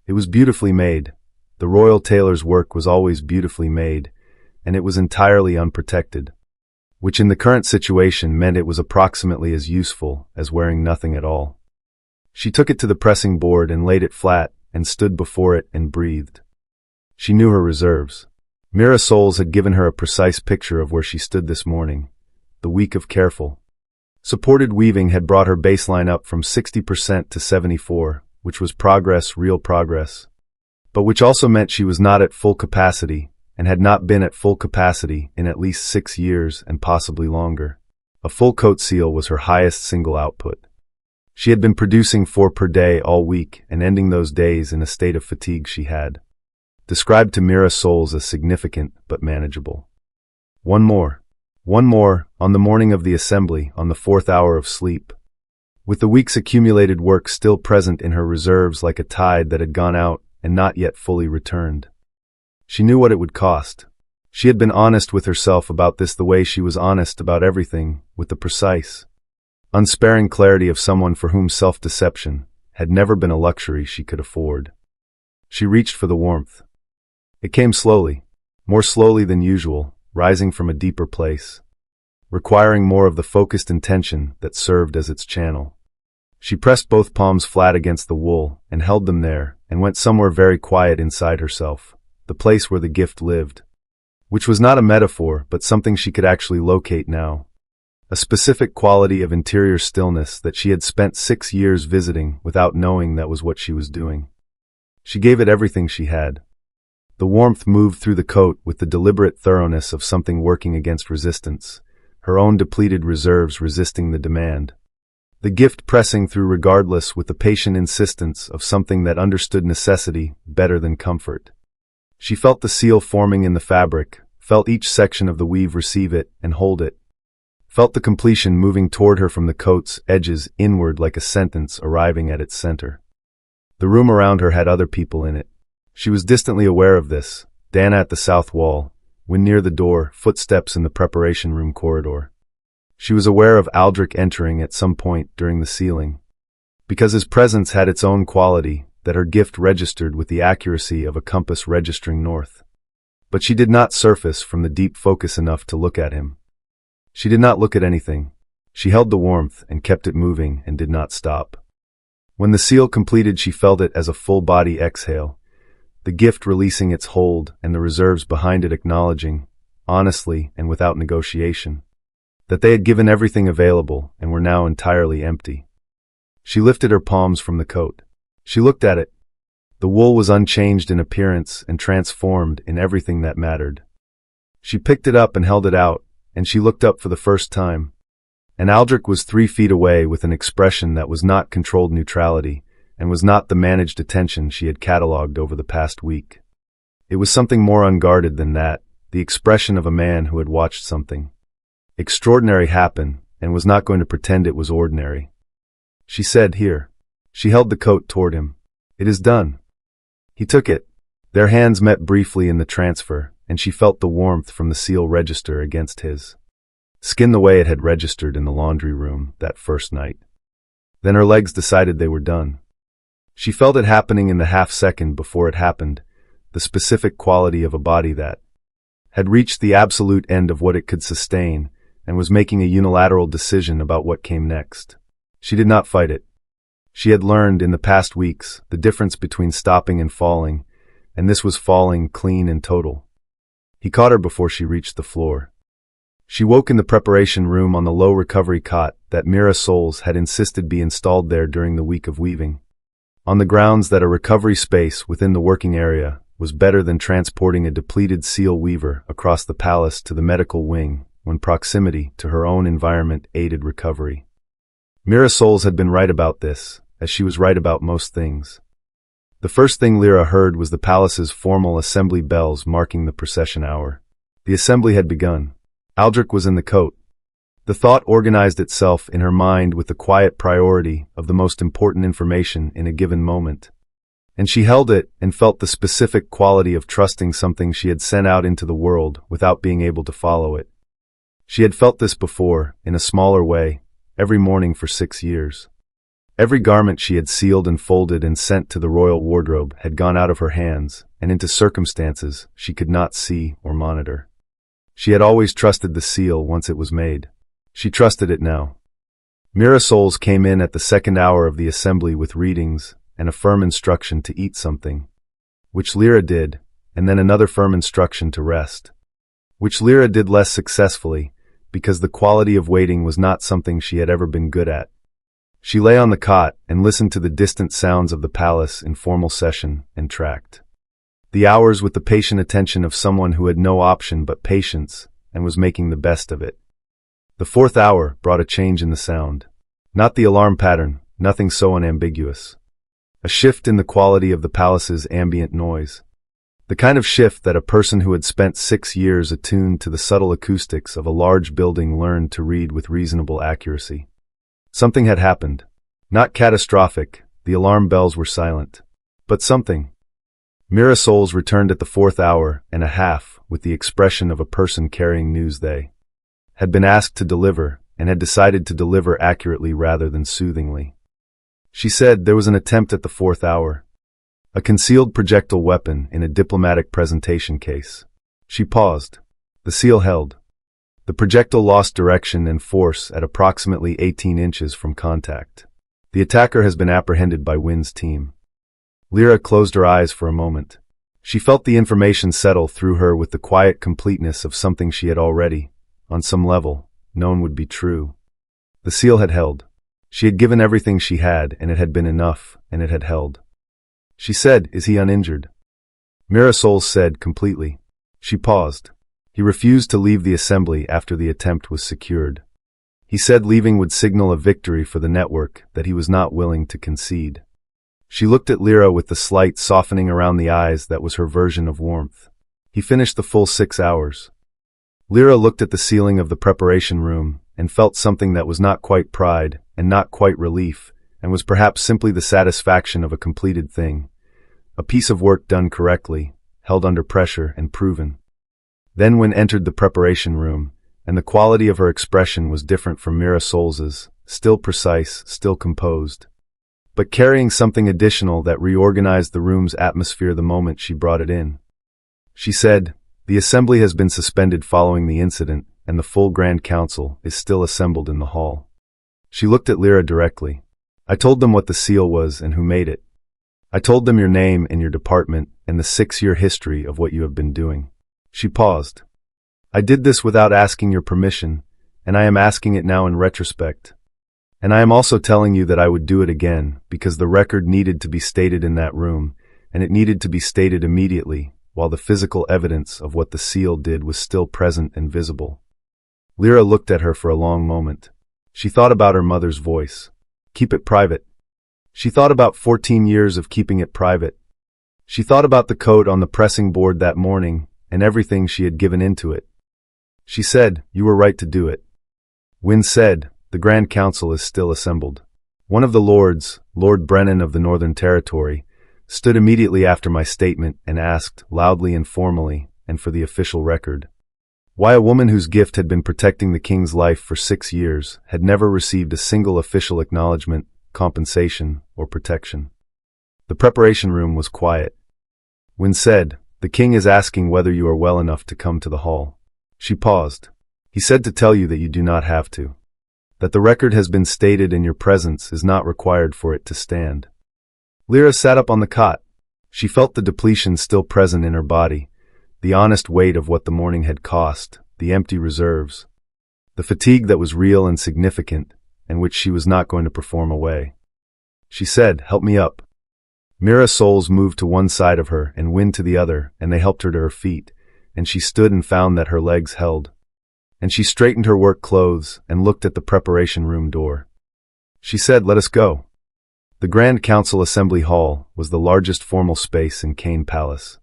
It was beautifully made. The royal tailor's work was always beautifully made, and it was entirely unprotected, which in the current situation meant it was approximately as useful as wearing nothing at all. She took it to the pressing board and laid it flat and stood before it and breathed. She knew her reserves. Mira Souls had given her a precise picture of where she stood this morning. The week of careful, supported weaving had brought her baseline up from 60% to 74%, which was progress, real progress, but which also meant she was not at full capacity and had not been at full capacity in at least 6 years and possibly longer. A full coat seal was her highest single output. She had been producing 4 per day all week and ending those days in a state of fatigue she had described to Mira Souls as significant but manageable. One more, on the morning of the assembly, on the 4th hour of sleep. With the week's accumulated work still present in her reserves like a tide that had gone out and not yet fully returned. She knew what it would cost. She had been honest with herself about this the way she was honest about everything, with the precise, unsparing clarity of someone for whom self-deception had never been a luxury she could afford. She reached for the warmth. It came slowly, more slowly than usual, rising from a deeper place, requiring more of the focused intention that served as its channel. She pressed both palms flat against the wool and held them there and went somewhere very quiet inside herself, the place where the gift lived, which was not a metaphor but something she could actually locate now. A specific quality of interior stillness that she had spent 6 years visiting without knowing that was what she was doing. She gave it everything she had. The warmth moved through the coat with the deliberate thoroughness of something working against resistance, her own depleted reserves resisting the demand. The gift pressing through regardless with the patient insistence of something that understood necessity better than comfort. She felt the seal forming in the fabric, felt each section of the weave receive it and hold it, felt the completion moving toward her from the coat's edges inward like a sentence arriving at its center. The room around her had other people in it. She was distantly aware of this, Dana at the south wall, when near the door, footsteps in the preparation room corridor. She was aware of Aldrich entering at some point during the sealing, because his presence had its own quality that her gift registered with the accuracy of a compass registering north. But she did not surface from the deep focus enough to look at him. She did not look at anything. She held the warmth and kept it moving and did not stop. When the seal completed, she felt it as a full-body exhale, the gift releasing its hold and the reserves behind it acknowledging, honestly and without negotiation, that they had given everything available and were now entirely empty. She lifted her palms from the coat. She looked at it. The wool was unchanged in appearance and transformed in everything that mattered. She picked it up and held it out, and she looked up for the first time. And Aldrich was 3 feet away with an expression that was not controlled neutrality and was not the managed attention she had catalogued over the past week. It was something more unguarded than that, the expression of a man who had watched something extraordinary happen and was not going to pretend it was ordinary. She said, "Here." She held the coat toward him. "It is done." He took it. Their hands met briefly in the transfer, and she felt the warmth from the seal register against his skin the way it had registered in the laundry room that first night. Then her legs decided they were done. She felt it happening in the half-second before it happened, the specific quality of a body that had reached the absolute end of what it could sustain and was making a unilateral decision about what came next. She did not fight it. She had learned in the past weeks the difference between stopping and falling, and this was falling clean and total. He caught her before she reached the floor. She woke in the preparation room on the low recovery cot that Lira Voss had insisted be installed there during the week of weaving, on the grounds that a recovery space within the working area was better than transporting a depleted seal weaver across the palace to the medical wing when proximity to her own environment aided recovery. Lira Voss had been right about this, as she was right about most things. The first thing Lira heard was the palace's formal assembly bells marking the procession hour. The assembly had begun. Aldrich was in the coat. The thought organized itself in her mind with the quiet priority of the most important information in a given moment. And she held it and felt the specific quality of trusting something she had sent out into the world without being able to follow it. She had felt this before, in a smaller way, every morning for 6 years. Every garment she had sealed and folded and sent to the royal wardrobe had gone out of her hands and into circumstances she could not see or monitor. She had always trusted the seal once it was made. She trusted it now. Lira Voss came in at the second hour of the assembly with readings and a firm instruction to eat something, which Lira did, and then another firm instruction to rest, which Lira did less successfully because the quality of waiting was not something she had ever been good at. She lay on the cot and listened to the distant sounds of the palace in formal session and tracked the hours with the patient attention of someone who had no option but patience and was making the best of it. The 4th hour brought a change in the sound. Not the alarm pattern, nothing so unambiguous. A shift in the quality of the palace's ambient noise. The kind of shift that a person who had spent 6 years attuned to the subtle acoustics of a large building learned to read with reasonable accuracy. Something had happened. Not catastrophic, the alarm bells were silent. But something. Lira Voss returned at the 4th hour and a half with the expression of a person carrying news they had been asked to deliver and had decided to deliver accurately rather than soothingly. She said there was an attempt at the 4th hour. A concealed projectile weapon in a diplomatic presentation case. She paused. The seal held. The projectile lost direction and force at approximately 18 inches from contact. The attacker has been apprehended by Wynn's team. Lira closed her eyes for a moment. She felt the information settle through her with the quiet completeness of something she had already, on some level, known would be true. The seal had held. She had given everything she had, and it had been enough, and it had held. She said, "Is he uninjured?" Lira Voss said, "Completely." She paused. He refused to leave the assembly after the attempt was secured. He said leaving would signal a victory for the network that he was not willing to concede. She looked at Lira with the slight softening around the eyes that was her version of warmth. He finished the full 6 hours. Lira looked at the ceiling of the preparation room and felt something that was not quite pride and not quite relief and was perhaps simply the satisfaction of a completed thing, a piece of work done correctly, held under pressure and proven. Then Wynn entered the preparation room, and the quality of her expression was different from Lira Voss's, still precise, still composed, but carrying something additional that reorganized the room's atmosphere the moment she brought it in. She said, "The assembly has been suspended following the incident, and the full Grand Council is still assembled in the hall." She looked at Lira directly. "I told them what the seal was and who made it. I told them your name and your department and the 6-year history of what you have been doing." She paused. "I did this without asking your permission, and I am asking it now in retrospect. And I am also telling you that I would do it again, because the record needed to be stated in that room, and it needed to be stated immediately, while the physical evidence of what the seal did was still present and visible. Lira looked at her for a long moment. She thought about her mother's voice. Keep it private. She thought about 14 years of keeping it private. She thought about the coat on the pressing board that morning, and everything she had given into it. She said, "You were right to do it." Wynne said, "The Grand Council is still assembled." One of the lords, Lord Brennan of the Northern Territory, stood immediately after my statement and asked, loudly and formally, and for the official record, why a woman whose gift had been protecting the king's life for 6 years had never received a single official acknowledgement, compensation, or protection. The preparation room was quiet. Wynne said, "The king is asking whether you are well enough to come to the hall." She paused. "He said to tell you that you do not have to. That the record has been stated and your presence is not required for it to stand." Lira sat up on the cot. She felt the depletion still present in her body, the honest weight of what the morning had cost, the empty reserves, the fatigue that was real and significant, and which she was not going to perform away. She said, "Help me up." Mira Souls moved to one side of her and Wynne to the other, and they helped her to her feet, and she stood and found that her legs held. And she straightened her work clothes and looked at the preparation room door. She said, "Let us go." The Grand Council Assembly Hall was the largest formal space in Cayne Palace,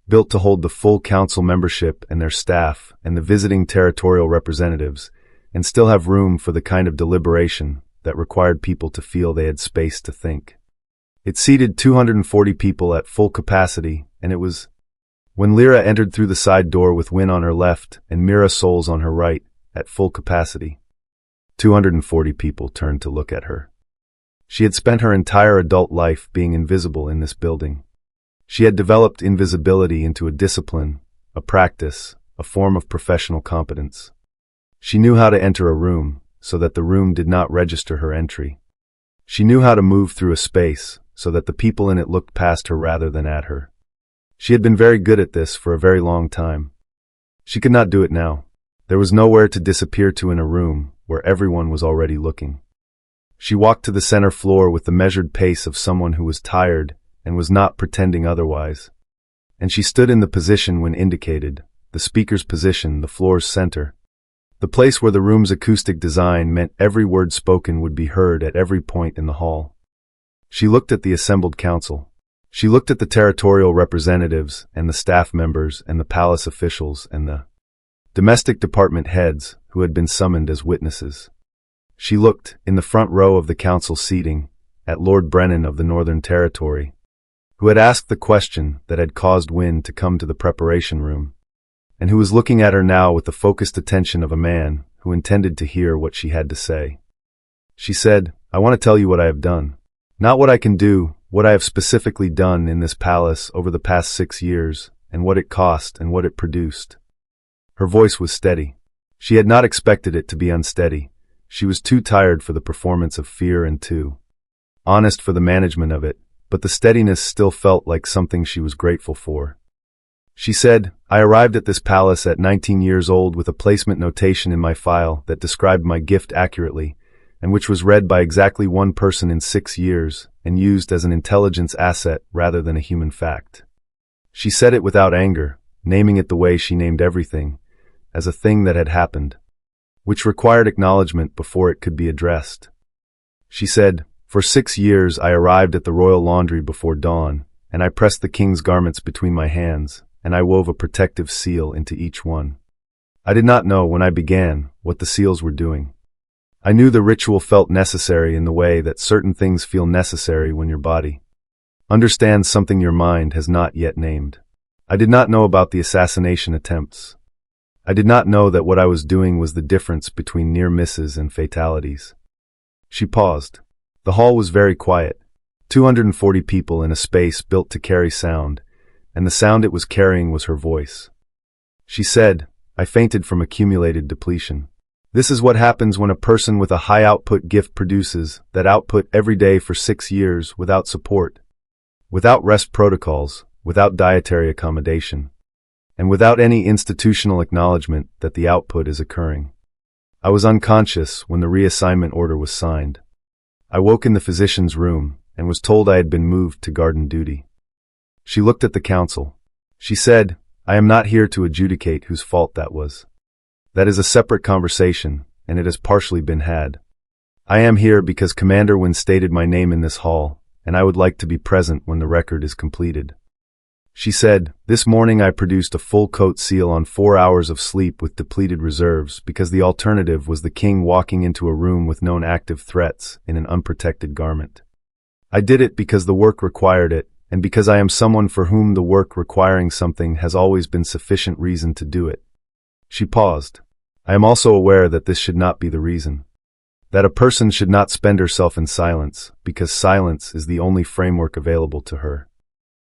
built to hold the full council membership and their staff and the visiting territorial representatives, and still have room for the kind of deliberation that required people to feel they had space to think. It seated 240 people at full capacity, and it was when Lira entered through the side door with Wynne on her left and Mira Souls on her right, at full capacity. 240 people turned to look at her. She had spent her entire adult life being invisible in this building. She had developed invisibility into a discipline, a practice, a form of professional competence. She knew how to enter a room, so that the room did not register her entry. She knew how to move through a space, so that the people in it looked past her rather than at her. She had been very good at this for a very long time. She could not do it now. There was nowhere to disappear to in a room where everyone was already looking. She walked to the center floor with the measured pace of someone who was tired and was not pretending otherwise. And she stood in the position when indicated, the speaker's position, the floor's center. The place where the room's acoustic design meant every word spoken would be heard at every point in the hall. She looked at the assembled council. She looked at the territorial representatives and the staff members and the palace officials and the domestic department heads who had been summoned as witnesses. She looked, in the front row of the council seating, at Lord Brennan of the Northern Territory, who had asked the question that had caused Wynne to come to the preparation room, and who was looking at her now with the focused attention of a man who intended to hear what she had to say. She said, "I want to tell you what I have done. Not what I can do, what I have specifically done in this palace over the past 6 years, and what it cost and what it produced." Her voice was steady. She had not expected it to be unsteady. She was too tired for the performance of fear and too honest for the management of it, but the steadiness still felt like something she was grateful for. She said, "I arrived at this palace at 19 years old with a placement notation in my file that described my gift accurately, and which was read by exactly one person in 6 years and used as an intelligence asset rather than a human fact." She said it without anger, naming it the way she named everything, as a thing that had happened, which required acknowledgement before it could be addressed. She said, "For 6 years I arrived at the royal laundry before dawn, and I pressed the king's garments between my hands, and I wove a protective seal into each one. I did not know when I began what the seals were doing. I knew the ritual felt necessary in the way that certain things feel necessary when your body understands something your mind has not yet named. I did not know about the assassination attempts. I did not know that what I was doing was the difference between near misses and fatalities." She paused. The hall was very quiet. 240 people in a space built to carry sound, and the sound it was carrying was her voice. She said, "I fainted from accumulated depletion. This is what happens when a person with a high output gift produces that output every day for 6 years without support, without rest protocols, without dietary accommodation, and without any institutional acknowledgement that the output is occurring. I was unconscious when the reassignment order was signed. I woke in the physician's room and was told I had been moved to garden duty. She looked at the council. She said, "I am not here to adjudicate whose fault that was. That is a separate conversation, and it has partially been had. I am here because Commander Wynne stated my name in this hall, and I would like to be present when the record is completed." She said, "This morning I produced a full coat seal on 4 hours of sleep with depleted reserves because the alternative was the king walking into a room with known active threats in an unprotected garment. I did it because the work required it, and because I am someone for whom the work requiring something has always been sufficient reason to do it." She paused. "I am also aware that this should not be the reason. That a person should not spend herself in silence, because silence is the only framework available to her.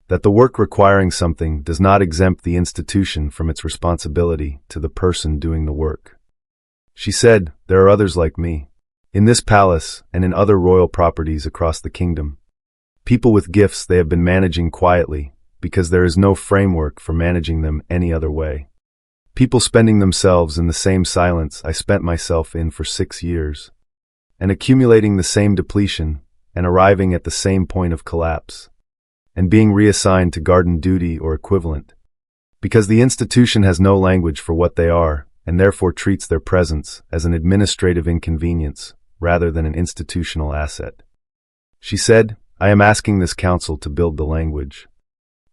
That the work requiring something does not exempt the institution from its responsibility to the person doing the work." She said, "There are others like me. In this palace and in other royal properties across the kingdom. People with gifts they have been managing quietly, because there is no framework for managing them any other way. People spending themselves in the same silence I spent myself in for 6 years. And accumulating the same depletion, and arriving at the same point of collapse. And being reassigned to garden duty or equivalent. Because the institution has no language for what they are, and therefore treats their presence as an administrative inconvenience, rather than an institutional asset." She said, "I am asking this council to build the language.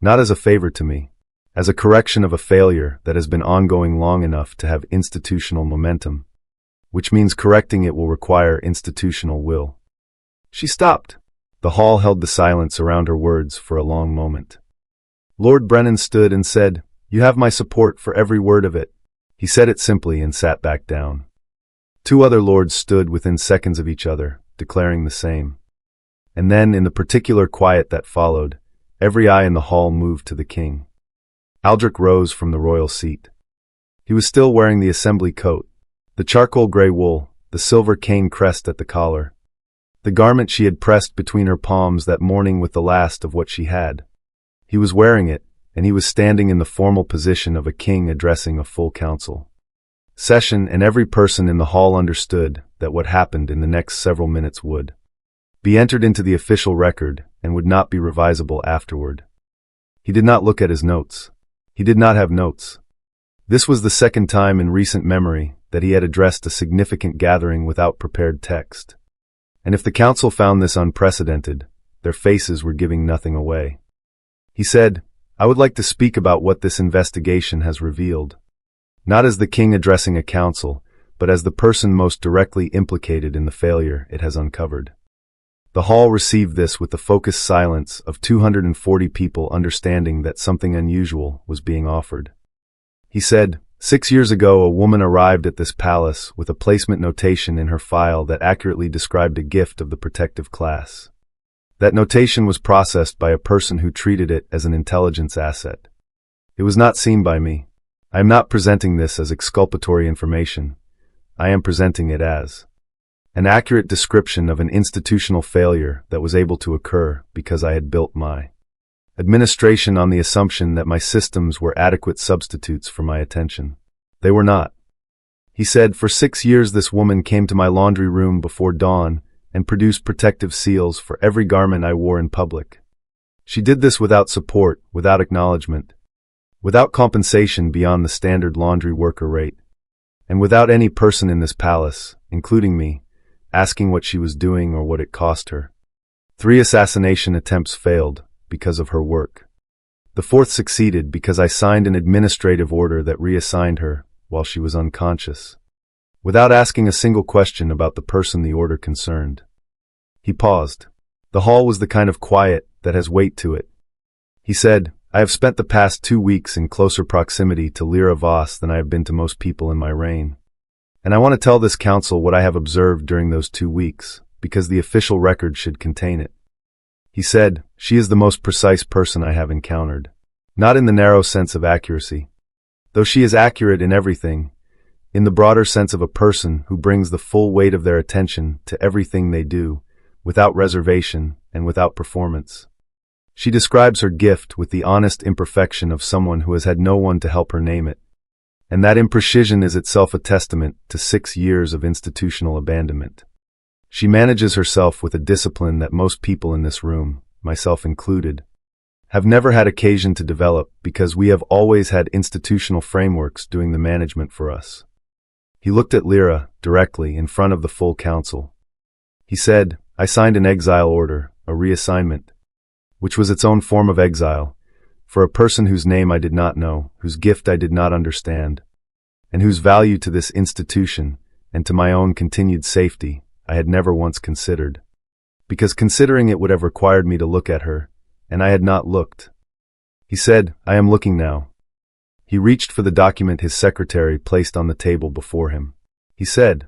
Not as a favor to me, as a correction of a failure that has been ongoing long enough to have institutional momentum, which means correcting it will require institutional will." She stopped. The hall held the silence around her words for a long moment. Lord Brennan stood and said, "You have my support for every word of it." He said it simply and sat back down. 2 other lords stood within seconds of each other, declaring the same. And then, in the particular quiet that followed, every eye in the hall moved to the king. Aldrich rose from the royal seat. He was still wearing the assembly coat, the charcoal gray wool, the silver cane crest at the collar. The garment she had pressed between her palms that morning with the last of what she had. He was wearing it, and he was standing in the formal position of a king addressing a full council. Session, and every person in the hall understood that what happened in the next several minutes would be entered into the official record and would not be revisable afterward. He did not look at his notes. He did not have notes. This was the second time in recent memory that he had addressed a significant gathering without prepared text. And if the council found this unprecedented, their faces were giving nothing away. He said, "I would like to speak about what this investigation has revealed. Not as the king addressing a council, but as the person most directly implicated in the failure it has uncovered." The hall received this with the focused silence of 240 people understanding that something unusual was being offered. He said, 6 years ago a woman arrived at this palace with a placement notation in her file that accurately described a gift of the protective class. That notation was processed by a person who treated it as an intelligence asset. It was not seen by me. I am not presenting this as exculpatory information. I am presenting it as an accurate description of an institutional failure that was able to occur because I had built my administration on the assumption that my systems were adequate substitutes for my attention. They were not. He said, "For 6 years this woman came to my laundry room before dawn and produced protective seals for every garment I wore in public. She did this without support, without acknowledgement, without compensation beyond the standard laundry worker rate, and without any person in this palace, including me, asking what she was doing or what it cost her. 3 assassination attempts failed because of her work. The 4th succeeded because I signed an administrative order that reassigned her while she was unconscious, without asking a single question about the person the order concerned." He paused. The hall was the kind of quiet that has weight to it. He said, "I have spent the past 2 weeks in closer proximity to Lira Voss than I have been to most people in my reign. And I want to tell this council what I have observed during those 2 weeks, because the official record should contain it." He said, "She is the most precise person I have encountered. Not in the narrow sense of accuracy. Though she is accurate in everything, in the broader sense of a person who brings the full weight of their attention to everything they do, without reservation and without performance. She describes her gift with the honest imperfection of someone who has had no one to help her name it. And that imprecision is itself a testament to 6 years of institutional abandonment. She manages herself with a discipline that most people in this room, myself included, have never had occasion to develop because we have always had institutional frameworks doing the management for us. He looked at Lira directly in front of the full council. He said, "I signed an exile order, a reassignment, which was its own form of exile, for a person whose name I did not know, whose gift I did not understand, and whose value to this institution and to my own continued safety I had never once considered. Because considering it would have required me to look at her, and I had not looked." He said, "I am looking now." He reached for the document his secretary placed on the table before him. He said,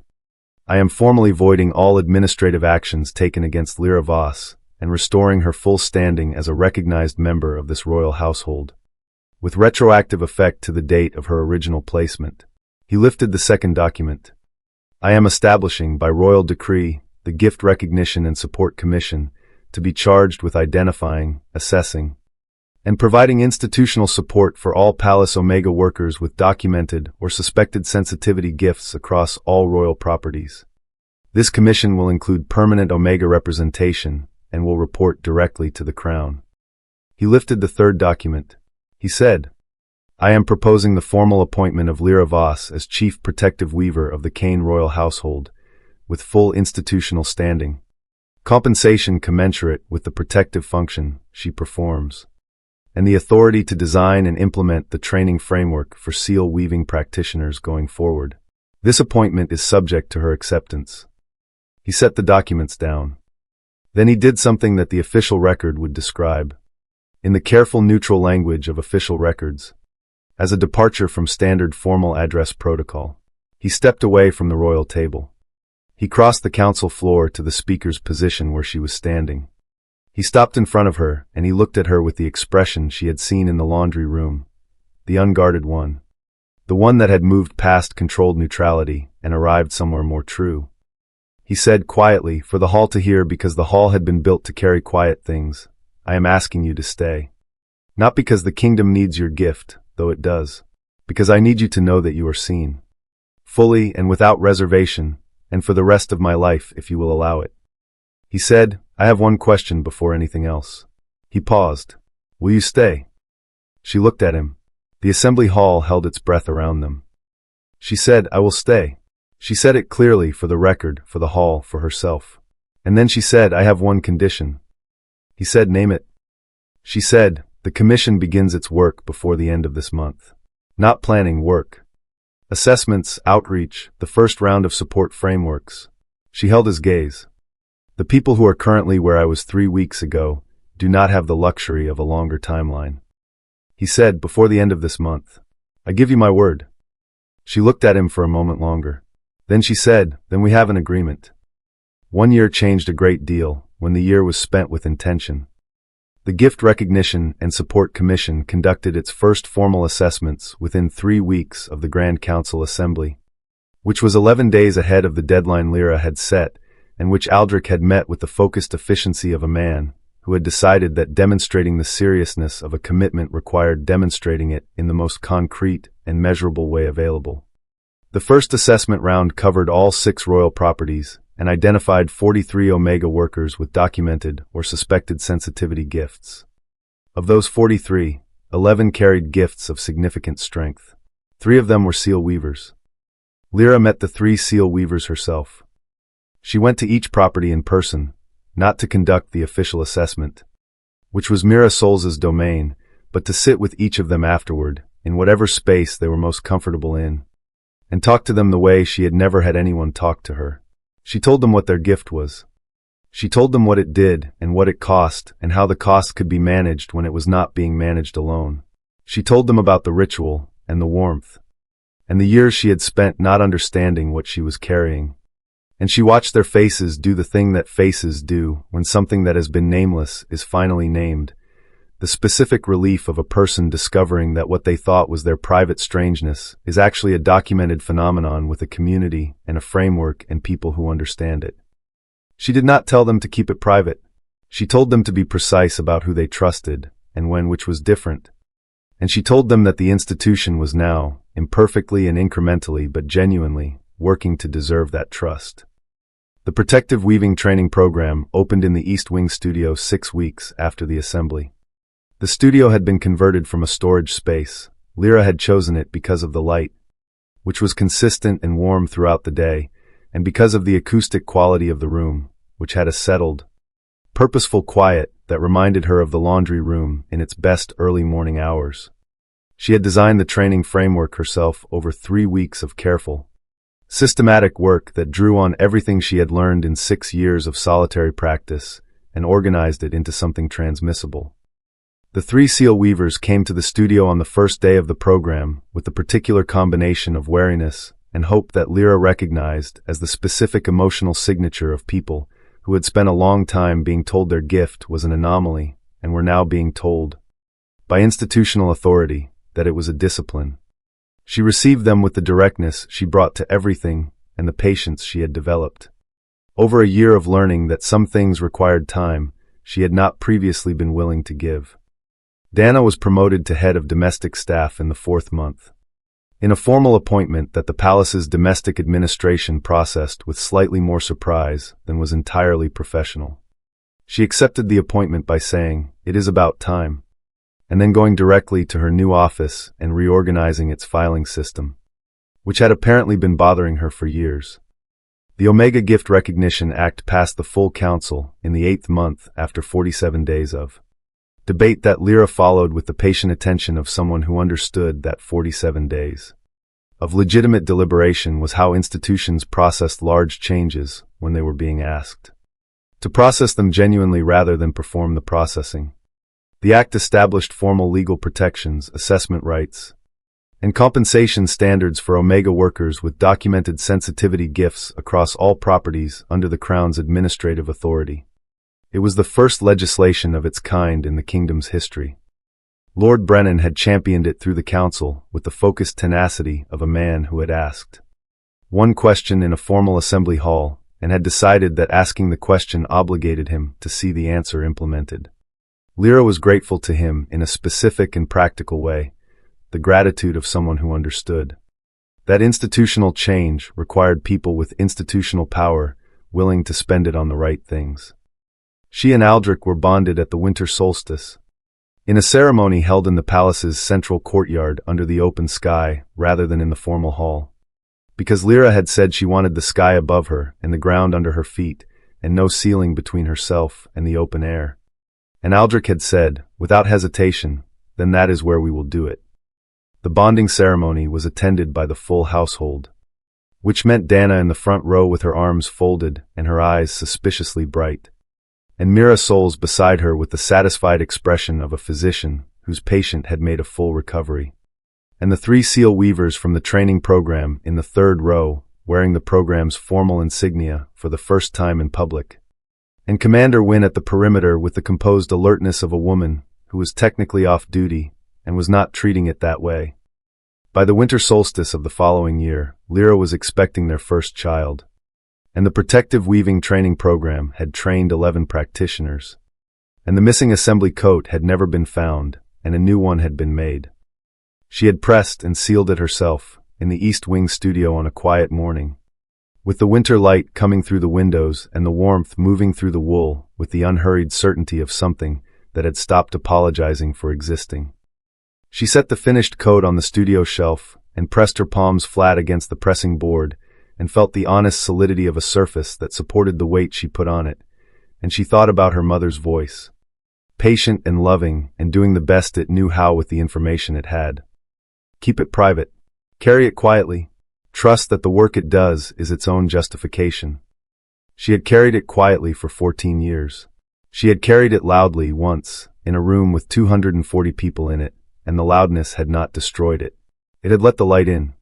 "I am formally voiding all administrative actions taken against Lira Voss and restoring her full standing as a recognized member of this royal household, with retroactive effect to the date of her original placement." He lifted the second document. "I am establishing, by royal decree, the Gift Recognition and Support Commission to be charged with identifying, assessing, and providing institutional support for all Palace Omega workers with documented or suspected sensitivity gifts across all royal properties. This commission will include permanent Omega representation and will report directly to the Crown." He lifted the third document. He said, "I am proposing the formal appointment of Lira Voss as Chief Protective Weaver of the Cayne royal household, with full institutional standing, compensation commensurate with the protective function she performs, and the authority to design and implement the training framework for seal weaving practitioners going forward. This appointment is subject to her acceptance." He set the documents down. Then he did something that the official record would describe, in the careful neutral language of official records, as a departure from standard formal address protocol. He stepped away from the royal table. He crossed the council floor to the speaker's position where she was standing. He stopped in front of her, and he looked at her with the expression she had seen in the laundry room, the unguarded one, the one that had moved past controlled neutrality and arrived somewhere more true. He said quietly, for the hall to hear because the hall had been built to carry quiet things, "I am asking you to stay. Not because the kingdom needs your gift, though it does, because I need you to know that you are seen, fully and without reservation, and for the rest of my life if you will allow it." He said, "I have one question before anything else." He paused. "Will you stay?" She looked at him. The assembly hall held its breath around them. She said, "I will stay." She said it clearly, for the record, for the hall, for herself. And then she said, "I have one condition." He said, "Name it." She said, "The commission begins its work before the end of this month. Not planning, work. Assessments, outreach, the first round of support frameworks." She held his gaze. "The people who are currently where I was 3 weeks ago do not have the luxury of a longer timeline." He said, "Before the end of this month. I give you my word." She looked at him for a moment longer. Then she said, "Then we have an agreement." 1 year changed a great deal when the year was spent with intention. The Gift Recognition and Support Commission conducted its first formal assessments within 3 weeks of the Grand Council Assembly, which was 11 days ahead of the deadline Lira had set, and which Aldrich had met with the focused efficiency of a man who had decided that demonstrating the seriousness of a commitment required demonstrating it in the most concrete and measurable way available. The first assessment round covered all 6 royal properties and identified 43 Omega workers with documented or suspected sensitivity gifts. Of those 43, 11 carried gifts of significant strength. 3 of them were seal weavers. Lira met the 3 seal weavers herself. She went to each property in person, not to conduct the official assessment, which was Mira Solz's domain, but to sit with each of them afterward, in whatever space they were most comfortable in, and talk to them the way she had never had anyone talk to her. She told them what their gift was. She told them what it did and what it cost and how the cost could be managed when it was not being managed alone. She told them about the ritual and the warmth and the years she had spent not understanding what she was carrying. And she watched their faces do the thing that faces do when something that has been nameless is finally named, the specific relief of a person discovering that what they thought was their private strangeness is actually a documented phenomenon with a community and a framework and people who understand it. She did not tell them to keep it private. She told them to be precise about who they trusted and when, which was different. And she told them that the institution was now, imperfectly and incrementally but genuinely, working to deserve that trust. The protective weaving training program opened in the East Wing studio 6 weeks after the assembly. The studio had been converted from a storage space. Lira had chosen it because of the light, which was consistent and warm throughout the day, and because of the acoustic quality of the room, which had a settled, purposeful quiet that reminded her of the laundry room in its best early morning hours. She had designed the training framework herself over 3 weeks of careful, systematic work that drew on everything she had learned in 6 years of solitary practice and organized it into something transmissible. The 3 seal weavers came to the studio on the first day of the program with the particular combination of wariness and hope that Lira recognized as the specific emotional signature of people who had spent a long time being told their gift was an anomaly and were now being told, by institutional authority, that it was a discipline. She received them with the directness she brought to everything and the patience she had developed. Over a year of learning that some things required time she had not previously been willing to give. Dana was promoted to head of domestic staff in the 4th month. In a formal appointment that the palace's domestic administration processed with slightly more surprise than was entirely professional. She accepted the appointment by saying, "It is about time," and then going directly to her new office and reorganizing its filing system, which had apparently been bothering her for years. The Omega Gift Recognition Act passed the full council in the 8th month after 47 days of debate that Lira followed with the patient attention of someone who understood that 47 days of legitimate deliberation was how institutions processed large changes when they were being asked to process them genuinely rather than perform the processing. The Act established formal legal protections, assessment rights, and compensation standards for Omega workers with documented sensitivity gifts across all properties under the Crown's administrative authority. It was the first legislation of its kind in the kingdom's history. Lord Brennan had championed it through the council with the focused tenacity of a man who had asked one question in a formal assembly hall and had decided that asking the question obligated him to see the answer implemented. Lira was grateful to him in a specific and practical way, the gratitude of someone who understood that institutional change required people with institutional power willing to spend it on the right things. She and Aldrich were bonded at the winter solstice, in a ceremony held in the palace's central courtyard under the open sky rather than in the formal hall. Because Lira had said she wanted the sky above her and the ground under her feet, and no ceiling between herself and the open air. And Aldrich had said, without hesitation, then that is where we will do it. The bonding ceremony was attended by the full household, which meant Dana in the front row with her arms folded and her eyes suspiciously bright, and Mira Souls beside her with the satisfied expression of a physician whose patient had made a full recovery, and the 3 seal weavers from the training program in the 3rd row wearing the program's formal insignia for the first time in public, and Commander Wynne at the perimeter with the composed alertness of a woman who was technically off duty and was not treating it that way. By the winter solstice of the following year, Lira was expecting their first child, and the protective weaving training program had trained 11 practitioners, and the missing assembly coat had never been found, and a new one had been made. She had pressed and sealed it herself in the East Wing studio on a quiet morning, with the winter light coming through the windows and the warmth moving through the wool with the unhurried certainty of something that had stopped apologizing for existing. She set the finished coat on the studio shelf and pressed her palms flat against the pressing board and felt the honest solidity of a surface that supported the weight she put on it, and she thought about her mother's voice, patient and loving and doing the best it knew how with the information it had. Keep it private. Carry it quietly. Trust that the work it does is its own justification. She had carried it quietly for 14 years. She had carried it loudly once, in a room with 240 people in it, and the loudness had not destroyed it. It had let the light in.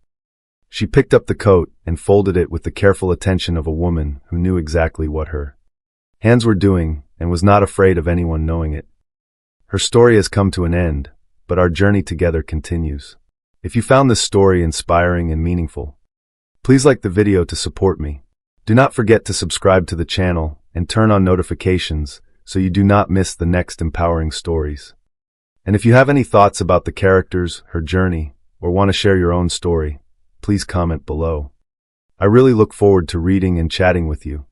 She picked up the coat and folded it with the careful attention of a woman who knew exactly what her hands were doing and was not afraid of anyone knowing it. Her story has come to an end, but our journey together continues. If you found this story inspiring and meaningful, please like the video to support me. Do not forget to subscribe to the channel and turn on notifications so you do not miss the next empowering stories. And if you have any thoughts about the characters, her journey, or want to share your own story, please comment below. I really look forward to reading and chatting with you.